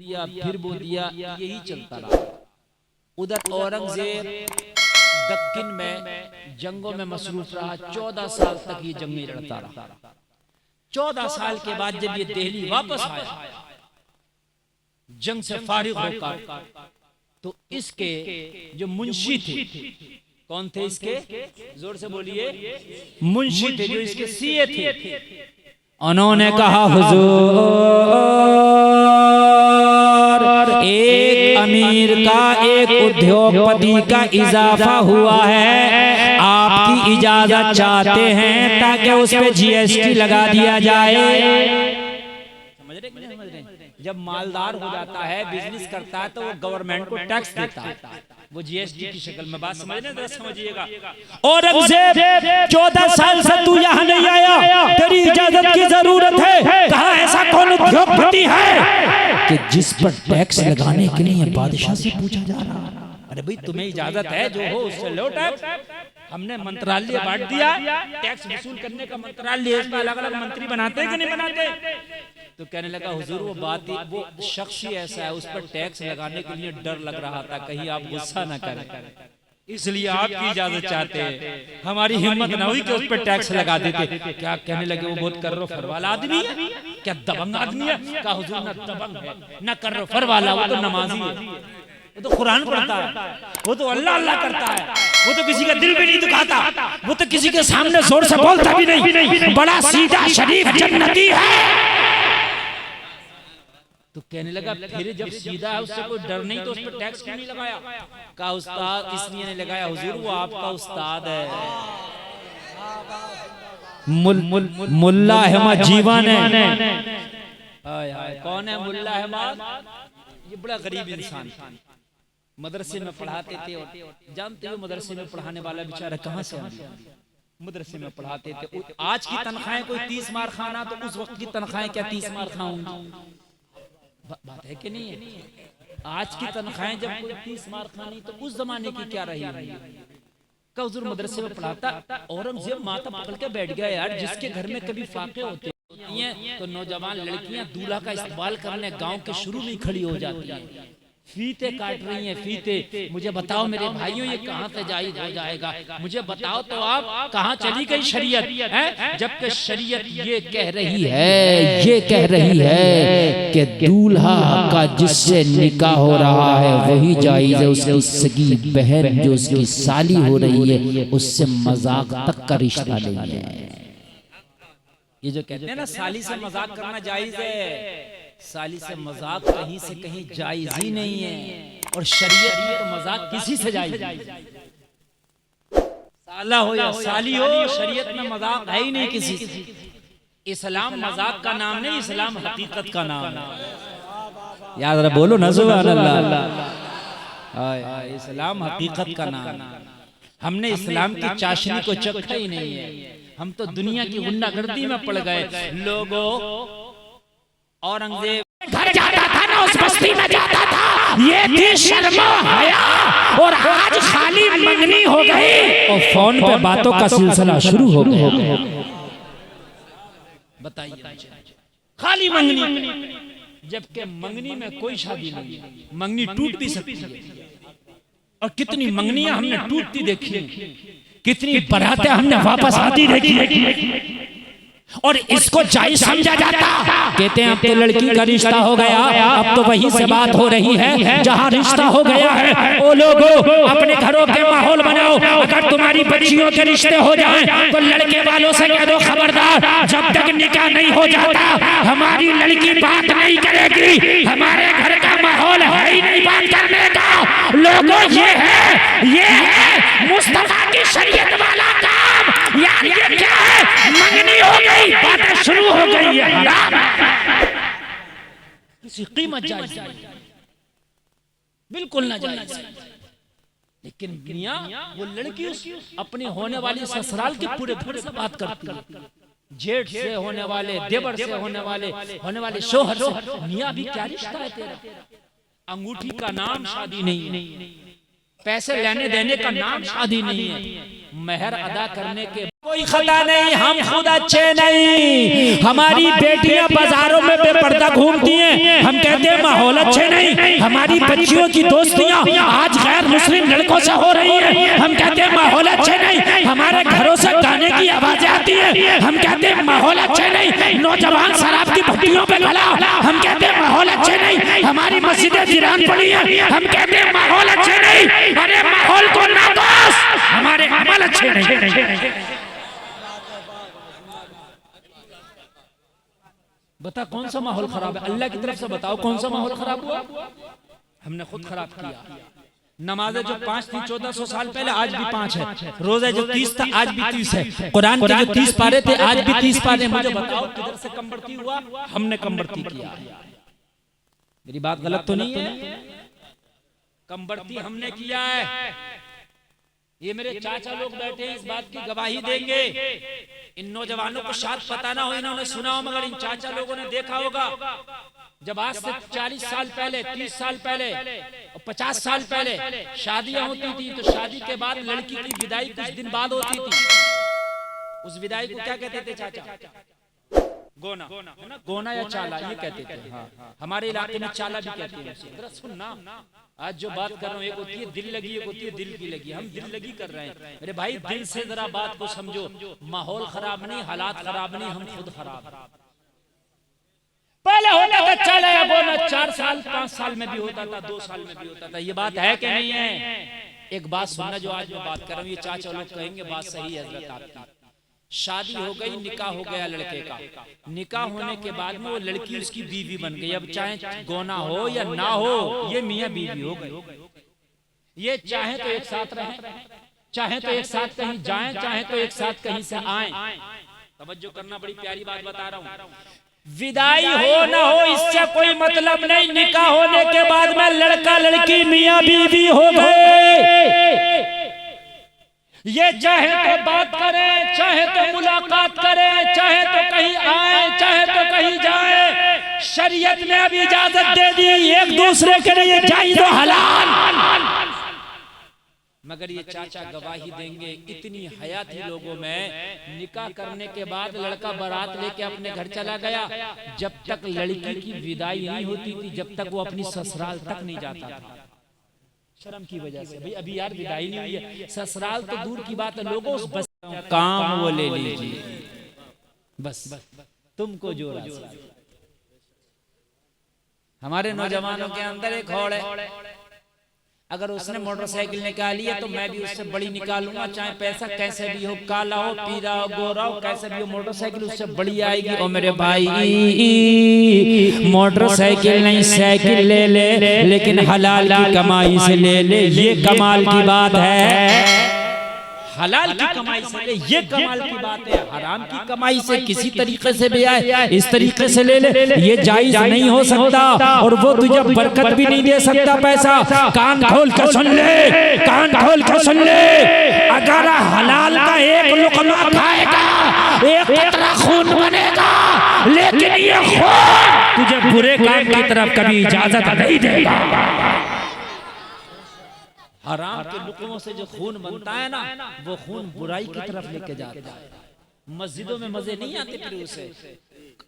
दिया, फिर वो दिया, यही चलता रहा। उधर औरंगजेब दक्कन में जंगों में मसरूफ रहा, 14 साल तक ये जंगें लड़ता रहा। 14 साल के बाद जब ये दिल्ली वापस आया जंग से फारिग होकर, तो इसके जो मुंशी थे, कौन थे इसके, जोर से बोलिए, मुंशी थे जो इसके सीए थे, उन्होंने कहा हुजूर, एक अमीर का, एक उद्योगपति का इजाफा हुआ है, आपकी इजाजत चाहते हैं ताकि उस पे जीएसटी लगा दिया जाए। समझ रहे? जब मालदार हो जाता है, बिजनेस करता है, तो वो गवर्नमेंट को टैक्स देता है, वो जीएसटी की शक्ल में। बात समझ रहे हैं? समझिएगा। औरंगजेब 14 साल से तू यहाँ नहीं आया, तेरी इजाजत की जरूरत है। कहा ऐसा कौन उद्योगपति है कि जिस पर टैक्स लगाने के लिए बादशाह से पूछा जा रहा है? अरे भाई तुम्हें इजाजत है, जो हो उससे लो टैक्स। हमने मंत्रालय बांट दिया, टैक्स वसूल करने का मंत्रालय, इसमें अलग अलग मंत्री बनाते हैं कि नहीं बनाते? तो कहने लगा हुजूर वो बात ही, वो शख्स ही ऐसा है, उस पर टैक्स लगाने के लिए डर लग रहा था, कहीं आप गुस्सा ना करें, इसलिए आपकी इजाजत चाहते हैं। हमारी हिम्मत ना हुई कि उस पर टैक्स लगा देते। क्या कहने लगे, वो बहुत कर्रो फर वाला आदमी है, क्या दबंग आदमी है? कहा हुजूर ना दबंग है ना कर्रो फर वाला, वो तो नमाजी है, वो तो कुरान पढ़ता है, वो तो अल्लाह अल्लाह करता है, वो तो किसी का दिल भी नहीं दुखाता, वो तो किसी के सामने जोर से बोलता भी नहीं, बड़ा सीधा शरीफ जन्नती है। तो कहने लगा फिर जब सीधा है, उससे कोई डर नहीं, तो उस पर टैक्स क्यों नहीं लगाया? कहा उस्ताद इसलिए नहीं लगाया हुजूर, वो आपका उस्ताद है, मुल्ला अहमद जीवन है। कौन है मुल्ला अहमद? ये बड़ा गरीब इंसान, मदरसे में पढ़ाते थे, और जानते हो मदरसे में पढ़ाने वाला बेचारा कहाँ से मदरसे में पढ़ाते थे। आज की तनख्वाहें कोई 30 मार खाना, तो उस वक्त की तनख्वाहें क्या 30 मार खाऊंगी? बात है कि नहीं है? आज की तनख्वाहें जब कोई 30 मार खानी, तो उस जमाने की क्या रही? का हुजूर मदरसे में पढ़ाता। औरंगजेब माथा पकड़ के बैठ गया, यार जिसके घर में कभी फाके होते हैं तो नौजवान लड़कियां दूल्हा का इस्तकबाल करने गांव के शुरू में खड़ी हो जाती हैं, फीते काट रही हैं, फीते। मुझे बताओ मेरे भाइयों, ये कहाँ से जायज हो जाएगा? मुझे बताओ तो आप, कहाँ चली गई शरीयत है? जबकि शरीयत ये कह रही है, ये कह रही है कि दूल्हा का जिससे निकाह हो रहा है वही जायज है, उसकी सगी बहन जो उसकी साली हो रही है उससे मजाक तक का रिश्ता नहीं है। ये जो कहते हैं ना साली से मजाक करना जायज है, साली से मजाक कहीं से कहीं जायज ही नहीं है, और शरीयत में तो मजाक किसी से जायज है। साला हो या साली हो, शरीयत में मजाक है ही नहीं किसी से। इस्लाम मजाक का नाम नहीं, इस्लाम हकीकत का नाम है। याद रहा, बोलो ना सुभान अल्लाह। इस्लाम हकीकत का नाम। हमने इस्लाम की चाशनी को चखा ही नहीं है, हम तो दुनिया की गुंडागर्दी में पड़ गए। लोगों, औरंगजेब घर जाता था ना, उस बस्ती में जाता था, ये थी शर्मा हया, और आज खाली मंगनी हो गई, और फोन पे बातों का सिलसिला शुरू हो गया। बताइए, खाली मंगनी, जबकि मंगनी में कोई शादी नहीं है, मंगनी टूट भी सकती है। और कितनी मंगनियां हमने टूटती देखी, कितनी बारातें हमने वापस आती देखी, और इसको जायज समझा जाता। कहते हैं अब तो लड़की का रिश्ता हो गया, अब तो वहीं से बात हो रही है जहां रिश्ता हो गया है। ओ लोगों, अपने घरों के माहौल बनाओ। अगर तुम्हारी बच्चियों के रिश्ते हो जाएं तो लड़के वालों से कह दो खबरदार, जब तक निकाह नहीं हो जाता हमारी लड़की बात नहीं करेगी, हमारे घर का माहौल है ही नहीं बात करने का। लोगों, ये है मुस्तफा की शरीयत वाला काम। यार ये क्या है? मंगनी हो गई, बातें शुरू हो गई है, हराम किसी कीमत जायज बिल्कुल ना जायज। लेकिन मियां वो लड़की अपने होने वाली ससुराल के पूरे घर से बात करती है, जेठ से होने वाले, देवर से होने वाले शोहर से। मियां भी क्या रिश्ता है तेरा? अंगूठी का नाम शादी नहीं, पैसे लेने देने का नाम शादी नहीं है, मेहर अदा करने के कोई खता नहीं, हम खुद अच्छे नहीं। हमारी बेटियां बाजारों में बेपर्दा घूमती हैं, हम कहते हैं माहौल अच्छे नहीं। हमारी बच्चियों की दोस्तियां आज गैर मुस्लिम लड़कों से हो रही हैं, हम कहते हैं माहौल अच्छे नहीं। हमारे घरों से गाने की आवाजें आती हैं, हम कहते हैं माहौल अच्छे नहीं। नौजवान शराब की भट्टियों पे खड़ा, हम कहते हैं माहौल अच्छे नहीं। हमारी मस्जिदें वीरान पड़ी हैं, हम कहते हैं माहौल अच्छे नहीं। अरे माहौल को ना दोष, हमारे अमल अच्छे नहीं। बता कौन सा माहौल खराब है? अल्लाह की तरफ से बताओ कौन सा माहौल खराब हुआ? हमने खुद खराब किया। नमाजें जो 5 थी 1400 साल पहले, आज भी 5 है। रोजे जो 30 था आज भी 30 है। कुरान के जो 30 पारे थे आज भी 30 पारे। मुझे बताओ किधर से कम बढ़ती हुआ? हमने कम बढ़ती किया। मेरी बात गलत तो नहीं है? कम बढ़ती हमने किया है। ये मेरे चाचा लोग बैठे हैं, इस बात की गवाही देंगे। इन नौजवानों को शायद पता ना हो, इन्होंने सुना हो, मगर इन चाचा लोगों ने देखा होगा जब आज से 40 साल पहले, 30 साल पहले और 50 साल पहले शादियां होती थी, तो शादी के बाद लड़की की विदाई कुछ दिन बाद होती थी। उस विदाई को क्या कहते थे चाचा? गोना, गोना या चाला ये कहते थे। हाँ। हमारे इलाके में चाला भी कहते हैं। जरा सुनना, आज जो बात कर रहा हूँ एक होती है दिल लगी, एक होती है दिल की लगी। हम दिल लगी कर रहे हैं। मेरे भाई दिल से जरा बात को समझो। माहौल खराब नहीं, हालात खराब नहीं, हम खुद खराब। पहले होता था चाला या गोना, 4 साल 5 साल में भी होता था, 2 साल में भी होता था। ये बात है कि नहीं है? एक बात सुनना, जो आज मैं बात कर रहा हूँ ये चाचा लोग कहेंगे बात सही है हजरत आपकी। शादी हो गई, निकाह हो गया लड़के का। निकाह होने के बाद में वो लड़की उसकी बीवी बन गई। अब चाहे गोना हो या ना हो, ये मियाँ बीवी हो गई। ये चाहे तो एक साथ रहें, चाहे तो एक साथ कहीं जाएं, चाहे तो एक साथ कहीं से आएं। तवज्जो करना, बड़ी प्यारी बात बता रहा हूँ। विदाई हो ना हो इससे कोई मतलब नहीं। निकाह होने के बाद में लड़का लड़की मियाँ बीवी हो गए। ये चाहे तो बात करें, चाहे तो मुलाकात करें, चाहे तो कहीं आए, चाहे तो कहीं जाए। शरीयत ने अब इजाजत दे दी एक दूसरे के लिए जायज़ और हलाल। मगर ये चाचा गवाही देंगे, इतनी हया थी लोगों में। निकाह करने के बाद लड़का बारात लेके अपने घर चला गया, जब तक लड़की की विदाई नहीं होती थी, जब तक वो अपनी ससुराल तक नहीं जाता था। शर्म की वजह से भाई अभी यार विदाई नहीं हुई है, ससुराल तो दूर की बात है। लोगों उस बस काम वो ले लीजिए, बस तुमको जो हमारे नौजवानों के अंदर एक होड़ है। अगर उसने मोटरसाइकिल निकाली है तो मैं भी उससे बड़ी निकालूंगा, चाहे पैसा कैसे भी हो, काला हो, पीला हो, गोरा हो, कैसे भी हो, मोटरसाइकिल उससे बड़ी आएगी। और मेरे भाई मोटरसाइकिल नहीं साइकिल ले ले, लेकिन हलाल की कमाई से ले ले। ये कमाल की बात है। हलाल की कमाई से ले, ये कमाल की बात है। हराम की कमाई से किसी तरीके से भी आए, इस तरीके से ले ले, ये जायज नहीं हो सकता। और वो तुझे बरकत भी नहीं दे सकता पैसा। कान खोल कर सुन ले, कान खोल कर सुन ले। अगर हलाल का एक लुकमा खाएगा, एक कतरा खून बनेगा, लेकिन ये खून तुझे बुरे काम की तरफ कभी इजाजत नहीं देगा। हराम के लुकमों से जो खून बनता है ना, वो खून बुराई की तरफ लेके जाता है। मस्जिदों में मजे नहीं आते फिर उसे।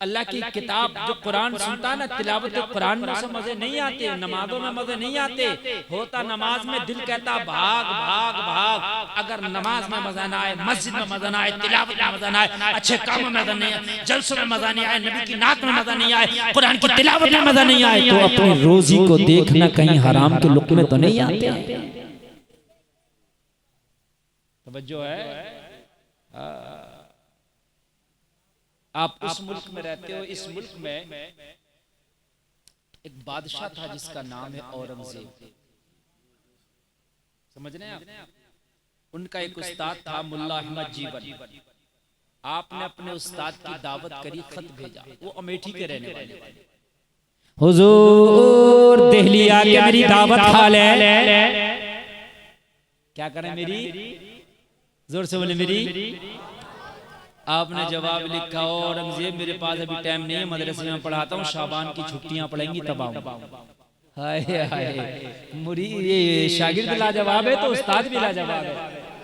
अल्लाह की किताब जो कुरान सुनता है ना, तिलावत कुरान में उसे मजे नहीं आते, नमाजों में मजे नहीं आते। होता नमाज में दिल कहता भाग भाग भाग। अगर नमाज में मजा ना आए, मस्जिद में मजा ना आए, तिलावत में मजा ना आए, अच्छे कामों में मजा नहीं आए, जलसों में मजा नहीं आए, नबी की नात में मजा नहीं आए, कुरान की तिलावत में मजा नहीं आए, तो अपनी रोजी को देखना कहीं हराम के लुक्मे तो नहीं आते। तवज्जो है। आप उस मुल्क में रहते हो, इस मुल्क में एक बादशाह था जिसका नाम है औरंगजेब। समझ रहे हैं आप? उनका एक उस्ताद था मुल्ला अहमद जीवन। आपने अपने उस्ताद की दावत करी, खत भेजा। वो अमेठी के रहने वाले। हुजूर दिल्ली आके मेरी दावत खा ले। क्या करें मेरी? जोर से बोले मेरी। आपने जवाब लिखा, औरंगजेब मेरे पास अभी टाइम नहीं है, मदरसे में पढ़ाता हूँ, शाबान की छुट्टियां पड़ेंगी तब आऊंगा। हाय हाय, मुरी ये शागिर्द लाजवाब है तो उस्ताद भी लाजवाब है।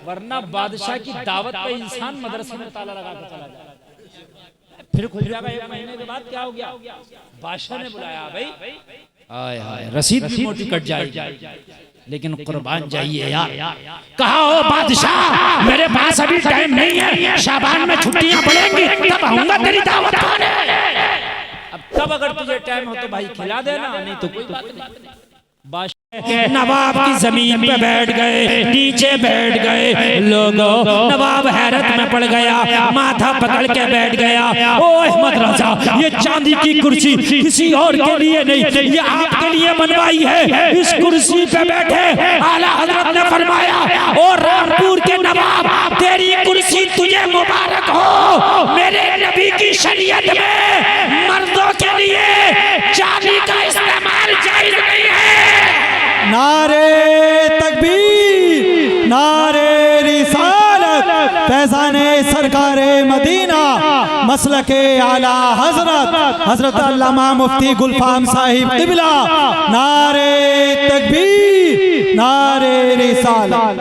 वरना बादशाह की दावत पे इंसान मदरसे में ताला लगा के चला जाए, फिर खुल जाएगा 1 महीने के बाद। क्या हो गया? बादशाह ने बुलाया भाई, आय हाय रसीद भी मोटी कट जाएगी, लेकिन कुर्बान जाइए यार। कहा हो बादशाह मेरे पास अभी टाइम नहीं है, शाबान में छुट्टियां पड़ेंगी तब आऊंगा तेरी दावत खाने। अब तब अगर तुझे टाइम हो तो भाई खिला देना, नहीं तो कोई बात नहीं। नवाब की जमीन पे बैठ गए, नीचे बैठ गए लोगों। नवाब हैरत में पड़ गया, माथा पकड़ के बैठ गया। ओ अहमद रजा, ये चांदी की कुर्सी किसी और के लिए नहीं, ये आपके लिए बनवाई है। इस कुर्सी पे बैठे आला हजरत ने फरमाया, ओ रामपुर के नवाब तेरी कुर्सी तुझे मुबारक हो। मेरे नबी की शरीयत में मर्दों के लिए चांदी का इस्तेमाल जायज नहीं है। नारे तकबीर, नारे रिसालत, फैज़ाने सरकारे मदीना, मसलके आला हजरत हजरत अल्लामा मुफ्ती गुलफाम साहिब क़िबला। नारे तकबीर, नारे रिसालत।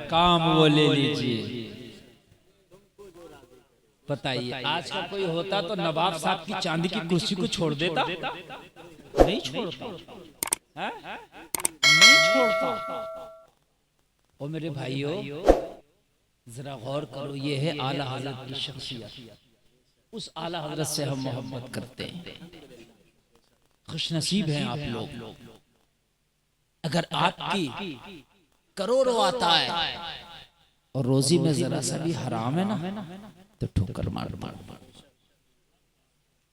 काम वो ले लीजिए। बताइए आज का कोई होता तो नवाब साहब की चांदी की कुर्सी को छोड़ देता? नहीं छोड़ता, नहीं छोड़ता। और मेरे भाइयों जरा गौर करो, ये है आला हजरत की शख्सियत। उस आला हजरत से हम मोहब्बत करते हैं। खुशनसीब हैं आप लोग। अगर आपकी करोड़ों आता है और रोजी में जरा सा भी हराम है ना, तो ठोकर मार मार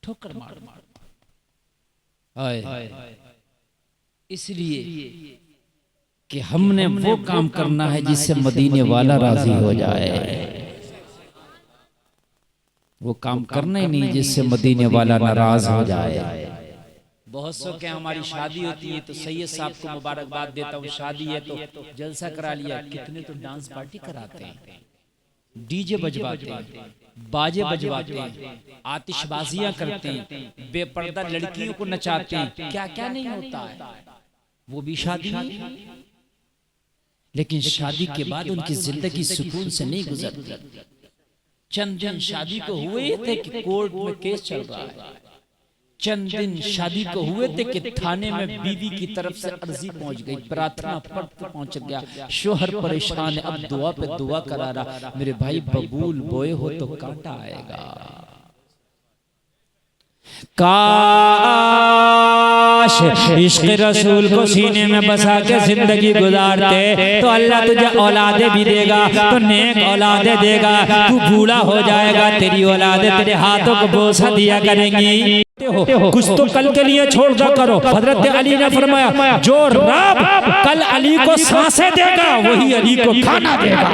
ठोकर मार मार। इसलिए कि हमने वो काम करना है जिससे मदीने वाला राजी हो जाए। वो काम करना ही नहीं जिससे मदीने वाला नाराज हो जाए। बहुत सौ के हमारी शादी होती है तो सैयद साहब को मुबारकबाद देता हूँ, शादी है तो जलसा करा लिया। कितने तो डांस पार्टी कराते हैं, डीजे बजवाते हैं, बाजे बजवाते हैं, आतिशबाजियां करते हैं, बेपर्दा लड़कियों को नचाते हैं। क्या क्या नहीं होता है, वो भी शादी है। लेकिन शादी के बाद उनकी जिंदगी सुकून से नहीं गुजरती। चंद दिन शादी को हुए थे कि कोर्ट में केस चल रहा है, चंद दिन शादी को हुए थे कि थाने में बीवी की तरफ से अर्जी पहुंच गई, प्रार्थना पत्र पहुंच गया। शोहर परेशान है, अब दुआ पे दुआ करा रहा। मेरे भाई बबूल बोए हो तो कांटा आएगा। काश इश्क़ रसूल को सीने में बसा के जिंदगी गुजारते तो अल्लाह तुझे औलादे भी देगा, तो नेक औलादे देगा। तू बूढ़ा हो जाएगा, तेरी औलादे तेरे हाथों को बोसा दिया करेंगी। कुछ तो कल के लिए छोड़ दो करो। हजरत अली ने फरमाया, जो रब कल अली को सांसें देगा वही अली को खाना देगा।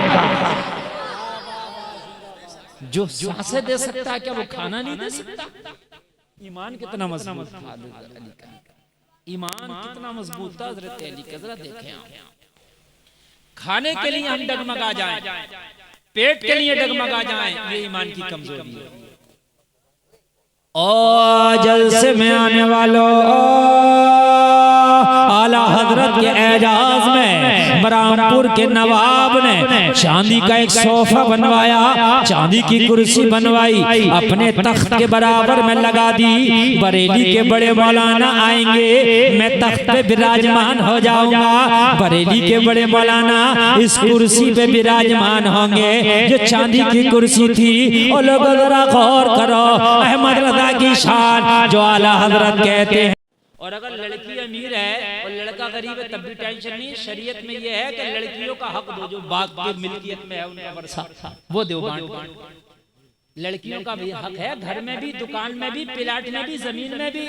जो सांसें दे सकता है क्या वो खाना नहीं दे सकता? ईमान कितना मजबूत था, ईमान कितना मजबूत था हजरत अली का। जरा देखें आप, खाने के लिए हम डगमगा जाएं, पेट के लिए डगमगा जाएं, ये ईमान की कमजोरी है। और जलसे में आने वालों, आला हजरत के एजाज में बरामपुर के नवाब ने चांदी का एक सोफा बनवाया, चांदी की कुर्सी बनवाई, अपने तख्त के बराबर में लगा दी। बरेली के बड़े मौलाना आएंगे, मैं तख्त पे विराजमान हो जाऊंगा। बरेली के बड़े मौलाना इस कुर्सी पे विराजमान होंगे जो चांदी की कुर्सी थी। और लोग जरा गौर करो, अहमद रजा की शान जो आला हजरत कहते हैं। और अगर लड़की अमीर है और लड़का गरीब है तब भी टेंशन नहीं। शरीयत में यह है कि लड़कियों का हक दो, जो बाग की मिल्कियत में है उनका वर्षा वो दो, बांट। लड़कियों का भी हक है, घर में भी, दुकान में भी, प्लाट में भी, जमीन में भी।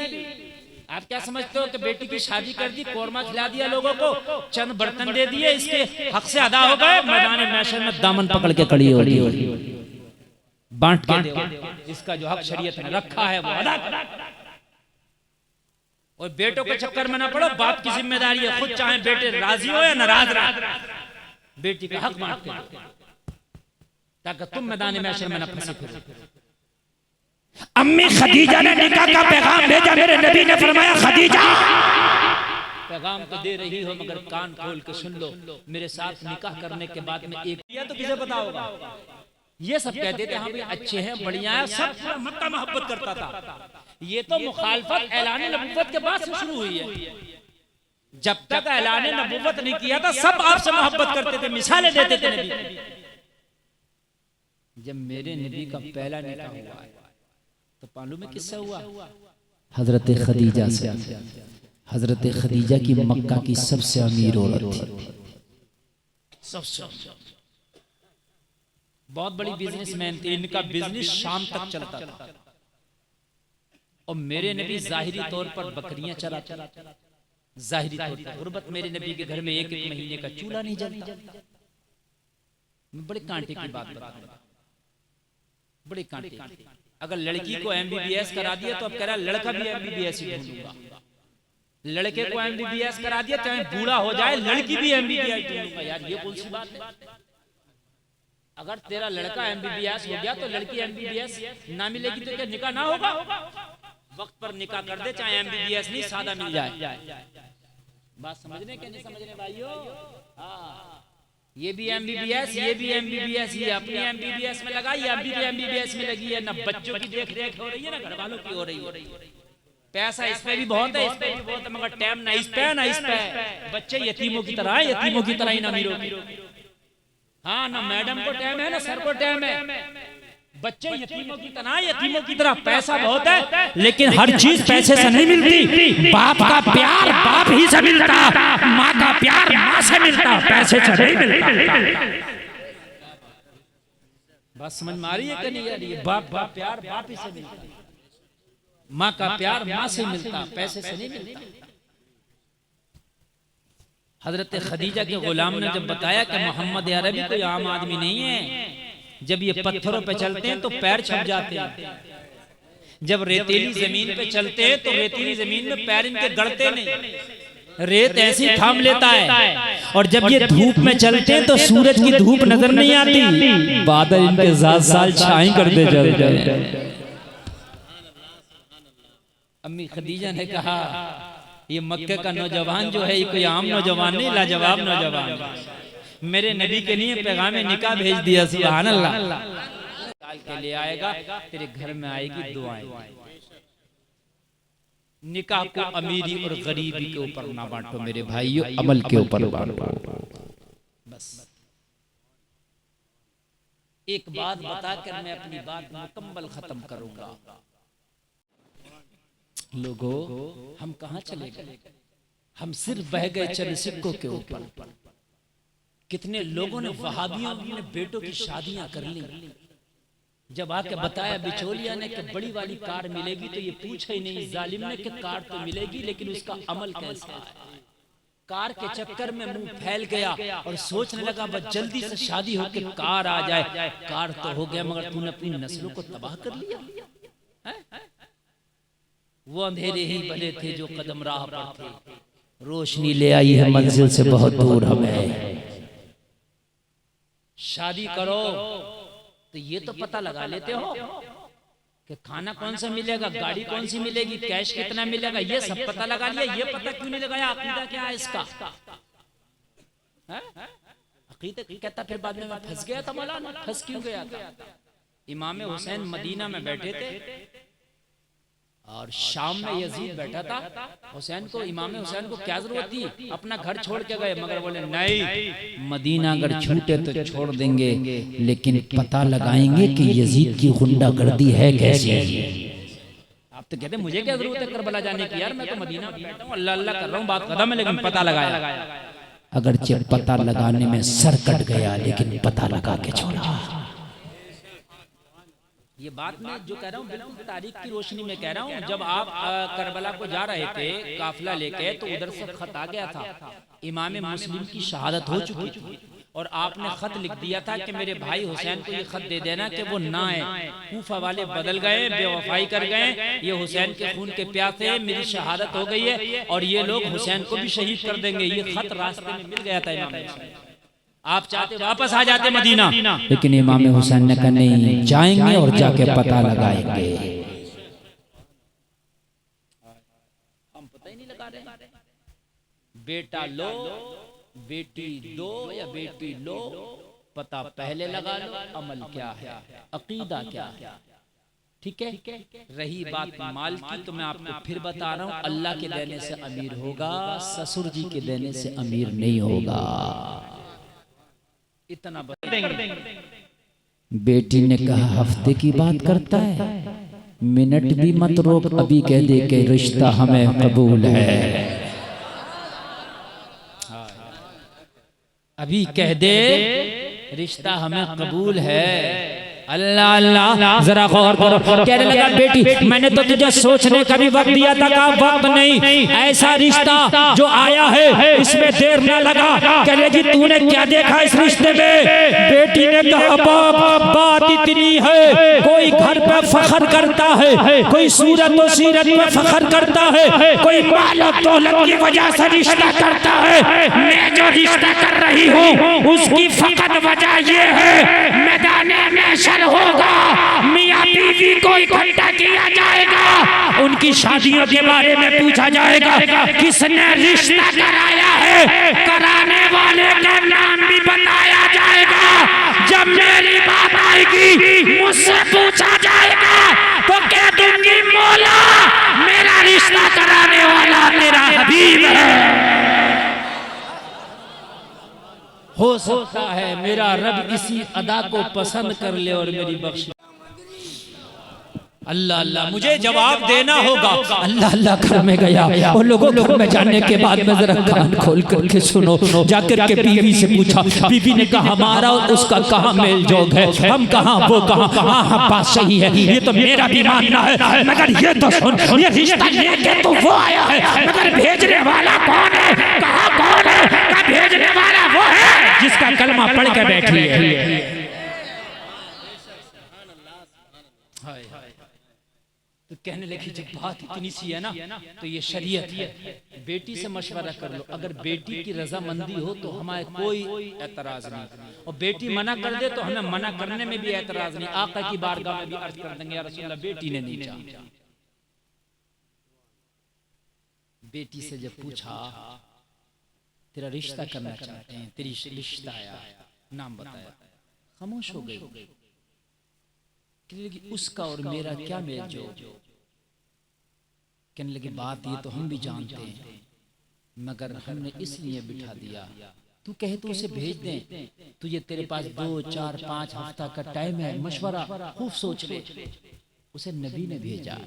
आप क्या समझते हो कि बेटी की शादी कर दी, कोरमा खिला दिया लोगों को, चंद बर्तन दे दिए, इसके हक से अदा हो गए, मैदान महशर में दामन पकड़ के खड़ी हो रही, बांट के दे। इसका जो हक शरीयत ने रखा है वो अदा करो। और बेटों के चक्कर में ना पड़ो, बाप की जिम्मेदारी है, खुद चाहे बेटे राजी हो या नाराज रहो, बेटी का हक बांट के ताकि तुम मैदान महशर में न फंसे फिरो। अम्मी खदीजा ने निकाह का पैगाम भेजा, मेरे नबी ने फरमाया खदीजा पैगाम पैगाम तो दे रही हो मगर कान खोल के सुन लो, मेरे साथ निकाह करने के बाद में एक या तो किसे पता होगा। ये सब कहते थे हाँ भाई अच्छे हैं, बढ़िया है, सब पूरा मक्का मोहब्बत करता था। ये तो मुखालफत ऐलान नबूवत के बाद से शुरू हुई है। जब तक ऐलान नबूवत नहीं किया था सब आपसे मोहब्बत करते थे, मिसालें देते थे नबी। जब मेरे नबी का पहला निकाह हुआ तो मालूम है किससे हुआ? हजरत खदीजा से। हजरत खदीजा की मक्का की सबसे अमीर औरत थी, सबसे बहुत बड़ी बिजनेसमैन थी। इनका बिजनेस शाम तक चलता था और मेरे नबी जाहिरी तौर पर बकरियां चराते, जाहिरी तौर पर। गुर्बत मेरे नबी के घर में एक महीने का चूल्हा नहीं जलता। मैं बड़े कांटे की बात बताऊंगा, बड़े कांटे। अगर लड़की को MBBS करा दिया तो अब कह रहा लड़का भी MBBS ही ढूंढूंगा। लड़के को MBBS करा दिया चाहे बूढ़ा हो जाए लड़की भी MBBS ढूंढूंगा। यार ये कौन सी बात है? अगर तेरा लड़का MBBS हो गया तो लड़की MBBS ना मिलेगी तो क्या निकाह ना होगा? वक्त पर निकाह कर दे, चाहे MBBS नहीं सादा मिल जाए। बात समझने क्या नहीं समझने भाइयों? हाँ, ये भी MBBS, ये भी MBBS, ये अपनी MBBS में लगाई, अभी भी MBBS में लगी है। ना बच्चों की देख रेख हो रही है ना घर वालों की हो रही है। पैसा इस पे भी बहुत है, इस पे भी बहुत है, मगर टाइम ना इस पे ना इस पे। बच्चे यतीमों की तरह है, यतीमों की तरह ही ना मीरो। हाँ, ना मैडम को टाइम है ना सर को टाइम है। बच्चे यतीमों की तरह, यतीमों की तरह। पैसा बहुत है लेकिन हर चीज पैसे से नहीं मिलती। बाप का प्यार बाप ही से मिलता, माँ का प्यार माँ से मिलता, पैसे से नहीं मिलता। बात समझ में आ रही है कि नहीं आ रही है? बाप का प्यार बाप ही से मिलता, माँ का प्यार माँ से मिलता, पैसे से नहीं मिलता। हजरत खदीजा के गुलाम ने जब बताया कि मोहम्मद अरबी कोई आम आदमी नहीं है, जब ये पत्थरों पे चलते हैं तो पैर छप जाते हैं, जब रेतीली जमीन पे चलते हैं तो रेतीली जमीन में पैर इनके गड़ते नहीं, रेत ऐसी थाम लेता है। और जब ये धूप में चलते हैं तो सूरज की धूप नजर नहीं आती, बादल इनके साथ साल छाई करते चलते हैं। अम्मी खदीजा ने कहा ये मक्के का नौजवान जो है ये कोई आम नौजवान नहीं, लाजवाब नौजवान। मेरे नबी के लिए पैगाम निकाह भेज दिया। सुभान अल्लाह। साल के लिए आएगा, तेरे घर में आएगी दुआएं। निकाह को अमीरी और गरीबी के ऊपर ना बांटो मेरे भाइयों, अमल के ऊपर बांटो। बस एक बात बताकर मैं अपनी बात मुकम्मल खत्म करूंगा। लोगों, हम कहां चले गए? हम सिर्फ बह गए चंद सिक्कों के ऊपर। कितने लोगों ने वहाबियों अपने बेटों की शादियां कर ली। जब आके बताया बिचौलिया ने कि बड़ी वाली कार मिलेगी तो ये पूछा ही नहीं जालिम ने कि कार तो मिलेगी लेकिन उसका अमल कैसा है। कार के चक्कर में मुंह फैल गया और सोचने लगा बस जल्दी से शादी होके कार आ जाए। कार तो हो गया मगर तूने अपनी नस्लों को तबाह कर लिया है? वो अंधेरे ही भले थे जो कदम राह पर थे, रोशनी ले आई है मंजिल से बहुत दूर हमें। शादी करो तो ये तो पता लगा लेते हो कि खाना कौन सा मिलेगा, गाड़ी कौन सी मिलेगी, कैश कितना मिलेगा, ये सब पता लगा लिया। ये पता क्यों नहीं लगाया अकीदा क्या है इसका? अकीदा कहता फिर बाद में मैं फंस गया था। मौलाना फंस क्यों गया था? इमाम हुसैन मदीना में बैठे थे और शाम में यजीद बैठा था। हुसैन को, इमाम हुसैन को क्या जरूरत थी? अपना घर छोड़ के गए मगर बोले नहीं, मदीना अगर छूटे तो छोड़ देंगे लेकिन पता लगाएंगे कि यजीद की गुंडागर्दी है कैसी। आप तो कहते मुझे क्या जरूरत है करबला जाने की? यार मैं तो मदीना में बैठा हूँ, अल्लाह अल्लाह कर रहा हूँ, बात कदम है लेकिन पता लगाया। अगरचे पता लगाने में सर कट गया लेकिन पता लगा के छोड़ा। ये बात मैं जो कह रहा हूँ बिल्कुल तारीख की रोशनी में कह रहा हूँ। जब आप करबला को जा रहे थे काफिला लेके तो उधर से खत आ गया था, इमाम मुस्लिम की शहादत हो चुकी थी और आपने खत लिख दिया था कि मेरे भाई हुसैन को ये खत दे देना कि वो ना आए। कूफा वाले बदल गए, बेवफाई कर गए, ये हुसैन के खून के प्यासे हैं, मेरी शहादत हो गई है और ये लोग हुसैन को भी शहीद कर देंगे। ये खत रास्ते में मिल गया था इमाम हुसैन। आप चाहते वापस आ जाते मदीना, लेकिन इमाम हुसैन ने कहा नहीं, जाएंगे और जाके पता लगाएंगे। हम पता ही नहीं लगा रहे। बेटा लो, बेटी दो या बेटी लो, पता पहले लगा लो अमल क्या है, अकीदा क्या है। ठीक है। रही बात माल की तो मैं आपको फिर बता रहा हूं, अल्लाह के देने से अमीर होगा, ससुर जी के देने से अमीर नहीं होगा। इतना बता देंगे। बेटी ने कहा हफ्ते की बात करता है, मिनट भी मत रोक, अभी कह दे कि रिश्ता हमें कबूल है। अभी कह दे रिश्ता हमें कबूल है। अल्लाह अल्लाह, जरा गौर करो। कहने लगा बेटी मैंने तो तुझे सोचने का भी वक्त दिया था, का वक्त नहीं, ऐसा रिश्ता जो आया है इसमें देर ना लगा। कह लगी तूने क्या देखा इस रिश्ते में? बेटी ने कहा बाप बात इतनी है, कोई घर पे फख्र करता है, कोई सूरत और सीरत में फख्र करता है, कोई माल और दौलत की वजह से रिश्ता करता है। मैं जो रिश्ता कर रही हूँ उसकी फकत वजह ये है, मैदाने में होगा, मियां बीवी को इकट्ठा किया जाएगा, उनकी शादियों के बारे में पूछा जाएगा, किसने रिश्ता कराया है, कराने वाले का नाम भी बताया जाएगा। जब मेरी बात आएगी मुझसे पूछा जाएगा तो कह दूंगी मौला मेरा रिश्ता कराने वाला तेरा हबीब है। हो सकता है मेरा रब इसी अदा को पसंद कर ले और मेरी बख्श। अल्लाह अल्लाह, मुझे जवाब देना होगा। अल्लाह अल्लाह घर में गया और लोगों घर में जाने के बाद में जरा कान खोल करके सुनो। जाकर के बीवी से पूछा, बीवी ने कहा हमारा और उसका कहाँ मेल जोग है, हम कहाँ वो कहाँ। हाँ बात सही है, ये तो मेरा भी मानना है, मगर ये तो सुन, ये रिश्ता लेके तो वो आया है, मगर भेजने वाला कौन है, कहाँ कौन है? कहाँ भेजने वाला वो है जिसका कलमा पढ़ के बैठी है। तो कहने लगी जब बात इतनी सी है ना तो ये शरीयत है, बेटी से मशवरा कर लो, अगर बेटी की रजामंदी हो तो हमारे कोई एतराज नहीं, और बेटी मना कर दे तो हमें मना करने में भी एतराज नहीं। आका की बारगाह में भी अर्ज कर देंगे या रसूलल्लाह बेटी ने नहीं चाहा। बेटी से जब पूछा तेरा रिश्ता करना चाहते हैं, तेरी रिश्ता आया, नाम बताया, खामोश हो गई। उसका और मेरा क्या मेल जो? कहने लगे बात ये तो हम भी जानते हैं, मगर हमने इसलिए बिठा दिया, तू कहे तो उसे भेज दें, तुझे तेरे पास 2, 4, 5 हफ्ता का टाइम है, मशवरा खूब सोच ले। उसे नबी ने भेजा।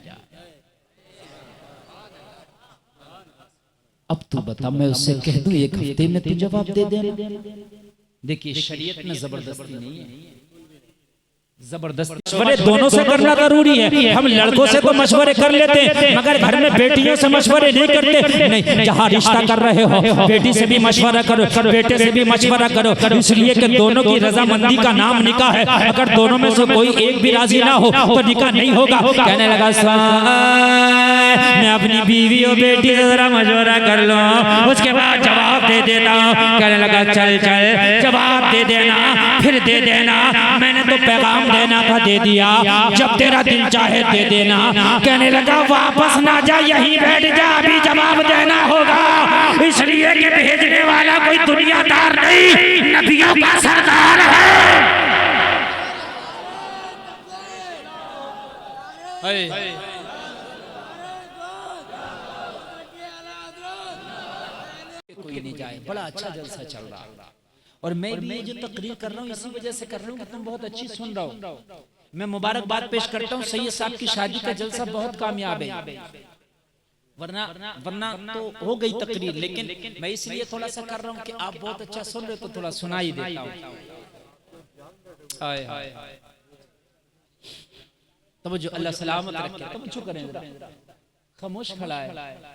अब तू बता, मैं उससे कह दूं 1 हफ्ते में तू जवाब दे देना। देखिए शरीयत में जबरदस्ती नहीं है, जबरदस्ती मशवरे दोनों से करना जरूरी है। हम लड़कों से तो मशवरे कर लेते हैं, मगर घर में बेटियों से मशवरे नहीं करते। नहीं, जहाँ रिश्ता कर रहे हो बेटी से भी मशवरा करो, बेटे से भी मशवरा करो, इसलिए कि दोनों की रजामंदी का नाम निकाह है। अगर दोनों में से कोई एक भी राजी ना हो तो निकाह नहीं होगा। कहने लगा मैं अपनी बीवी और बेटी से जरा मशवरा कर लो, उसके बाद जवाब दे देता हूँ। कहने लगा चल चल जवाब दे देना, फिर दे देना, मैंने तो पैगाम देना था दे दिया, जब तेरा दिल चाहे दे देना। कहने लगा वापस ना जा, यहीं बैठ जा, अभी जवाब देना होगा, इसलिए कि भेजने वाला कोई दुनियादार नहीं, नबियों का सरदार है। कोई नहीं जाए, बड़ा अच्छा जलसा चल रहा है, और मैं भी जो तकरीर कर रहा हूँ इसी वजह से कर रहा हूँ कि तुम बहुत अच्छी सुन रहा हो। मैं मुबारकबाद पेश करता हूँ, सैयद साहब की शादी का जलसा बहुत कामयाब है, वरना तो हो गई तकरीर, लेकिन मैं इसलिए थोड़ा सा कर रहा हूँ कि आप बहुत अच्छा सुन रहे हो तो थोड़ा सुनाई देता हूँ। तो जो अल्लाह सलामत रखे, तुम चुप करें, खामोश खड़ा है,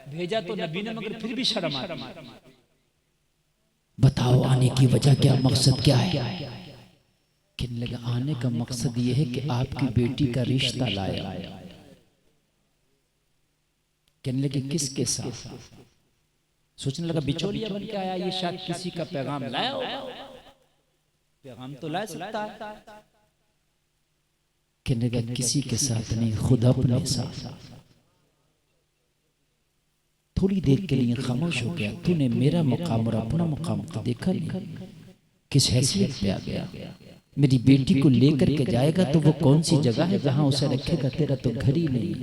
भेजा तो नबी ने मगर फिर भी शर्म आ रही है। बताओ आने की वजह क्या, मकसद क्या है? कहने लगा आने का मकसद यह है कि आपकी बेटी का रिश्ता लाया। कहने लगे किसके साथ? सोचने लगा बिचौलिया बन के आया, ये शायद किसी का पैगाम लाया होगा, पैगाम तो ला सकता है। कहने लगा किसी के साथ नहीं, खुद अपने साथ। थोड़ी देर के लिए खामोश हो गया। तूने मेरा मुकाम और अपना मुकाम तो देखा नहीं, किस हैसियत पे आ गया। मेरी बेटी को लेकर के जाएगा तो वो कौन सी जगह है जहां उसे रखेगा, तेरा तो घर ही नहीं।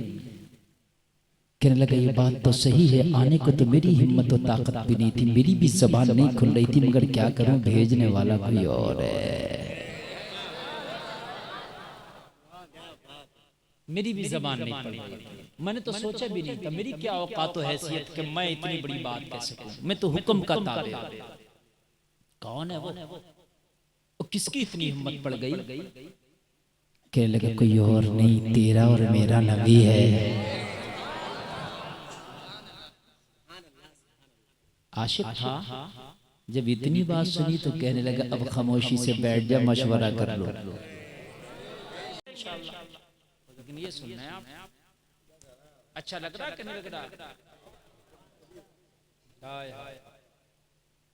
कहने लगा ये बात तो सही है, आने को तो मेरी हिम्मत और ताकत भी नहीं थी, मेरी भी जबान नहीं खुल रही थी, मगर क्या करूं भेजने वाला कोई और है। मेरी भी जबान नहीं पड़ी, मैंने तो सोचा भी नहीं था, मेरी क्या औकात और हैसियत कि मैं इतनी बड़ी बात कह सकूं। मैं तो हुक्म का ताबे। कौन है वो किसकी इतनी हिम्मत पड़ गई? कहने लगा कोई और नहीं, तेरा और मेरा नबी है। आशिक था। जब इतनी बात सुनी तो कहने लगा अब खामोशी से बैठ जा, मशवरा कर लो। लेकिन ये सुनना है आप, अच्छा लग रहा कि नहीं लग रहा?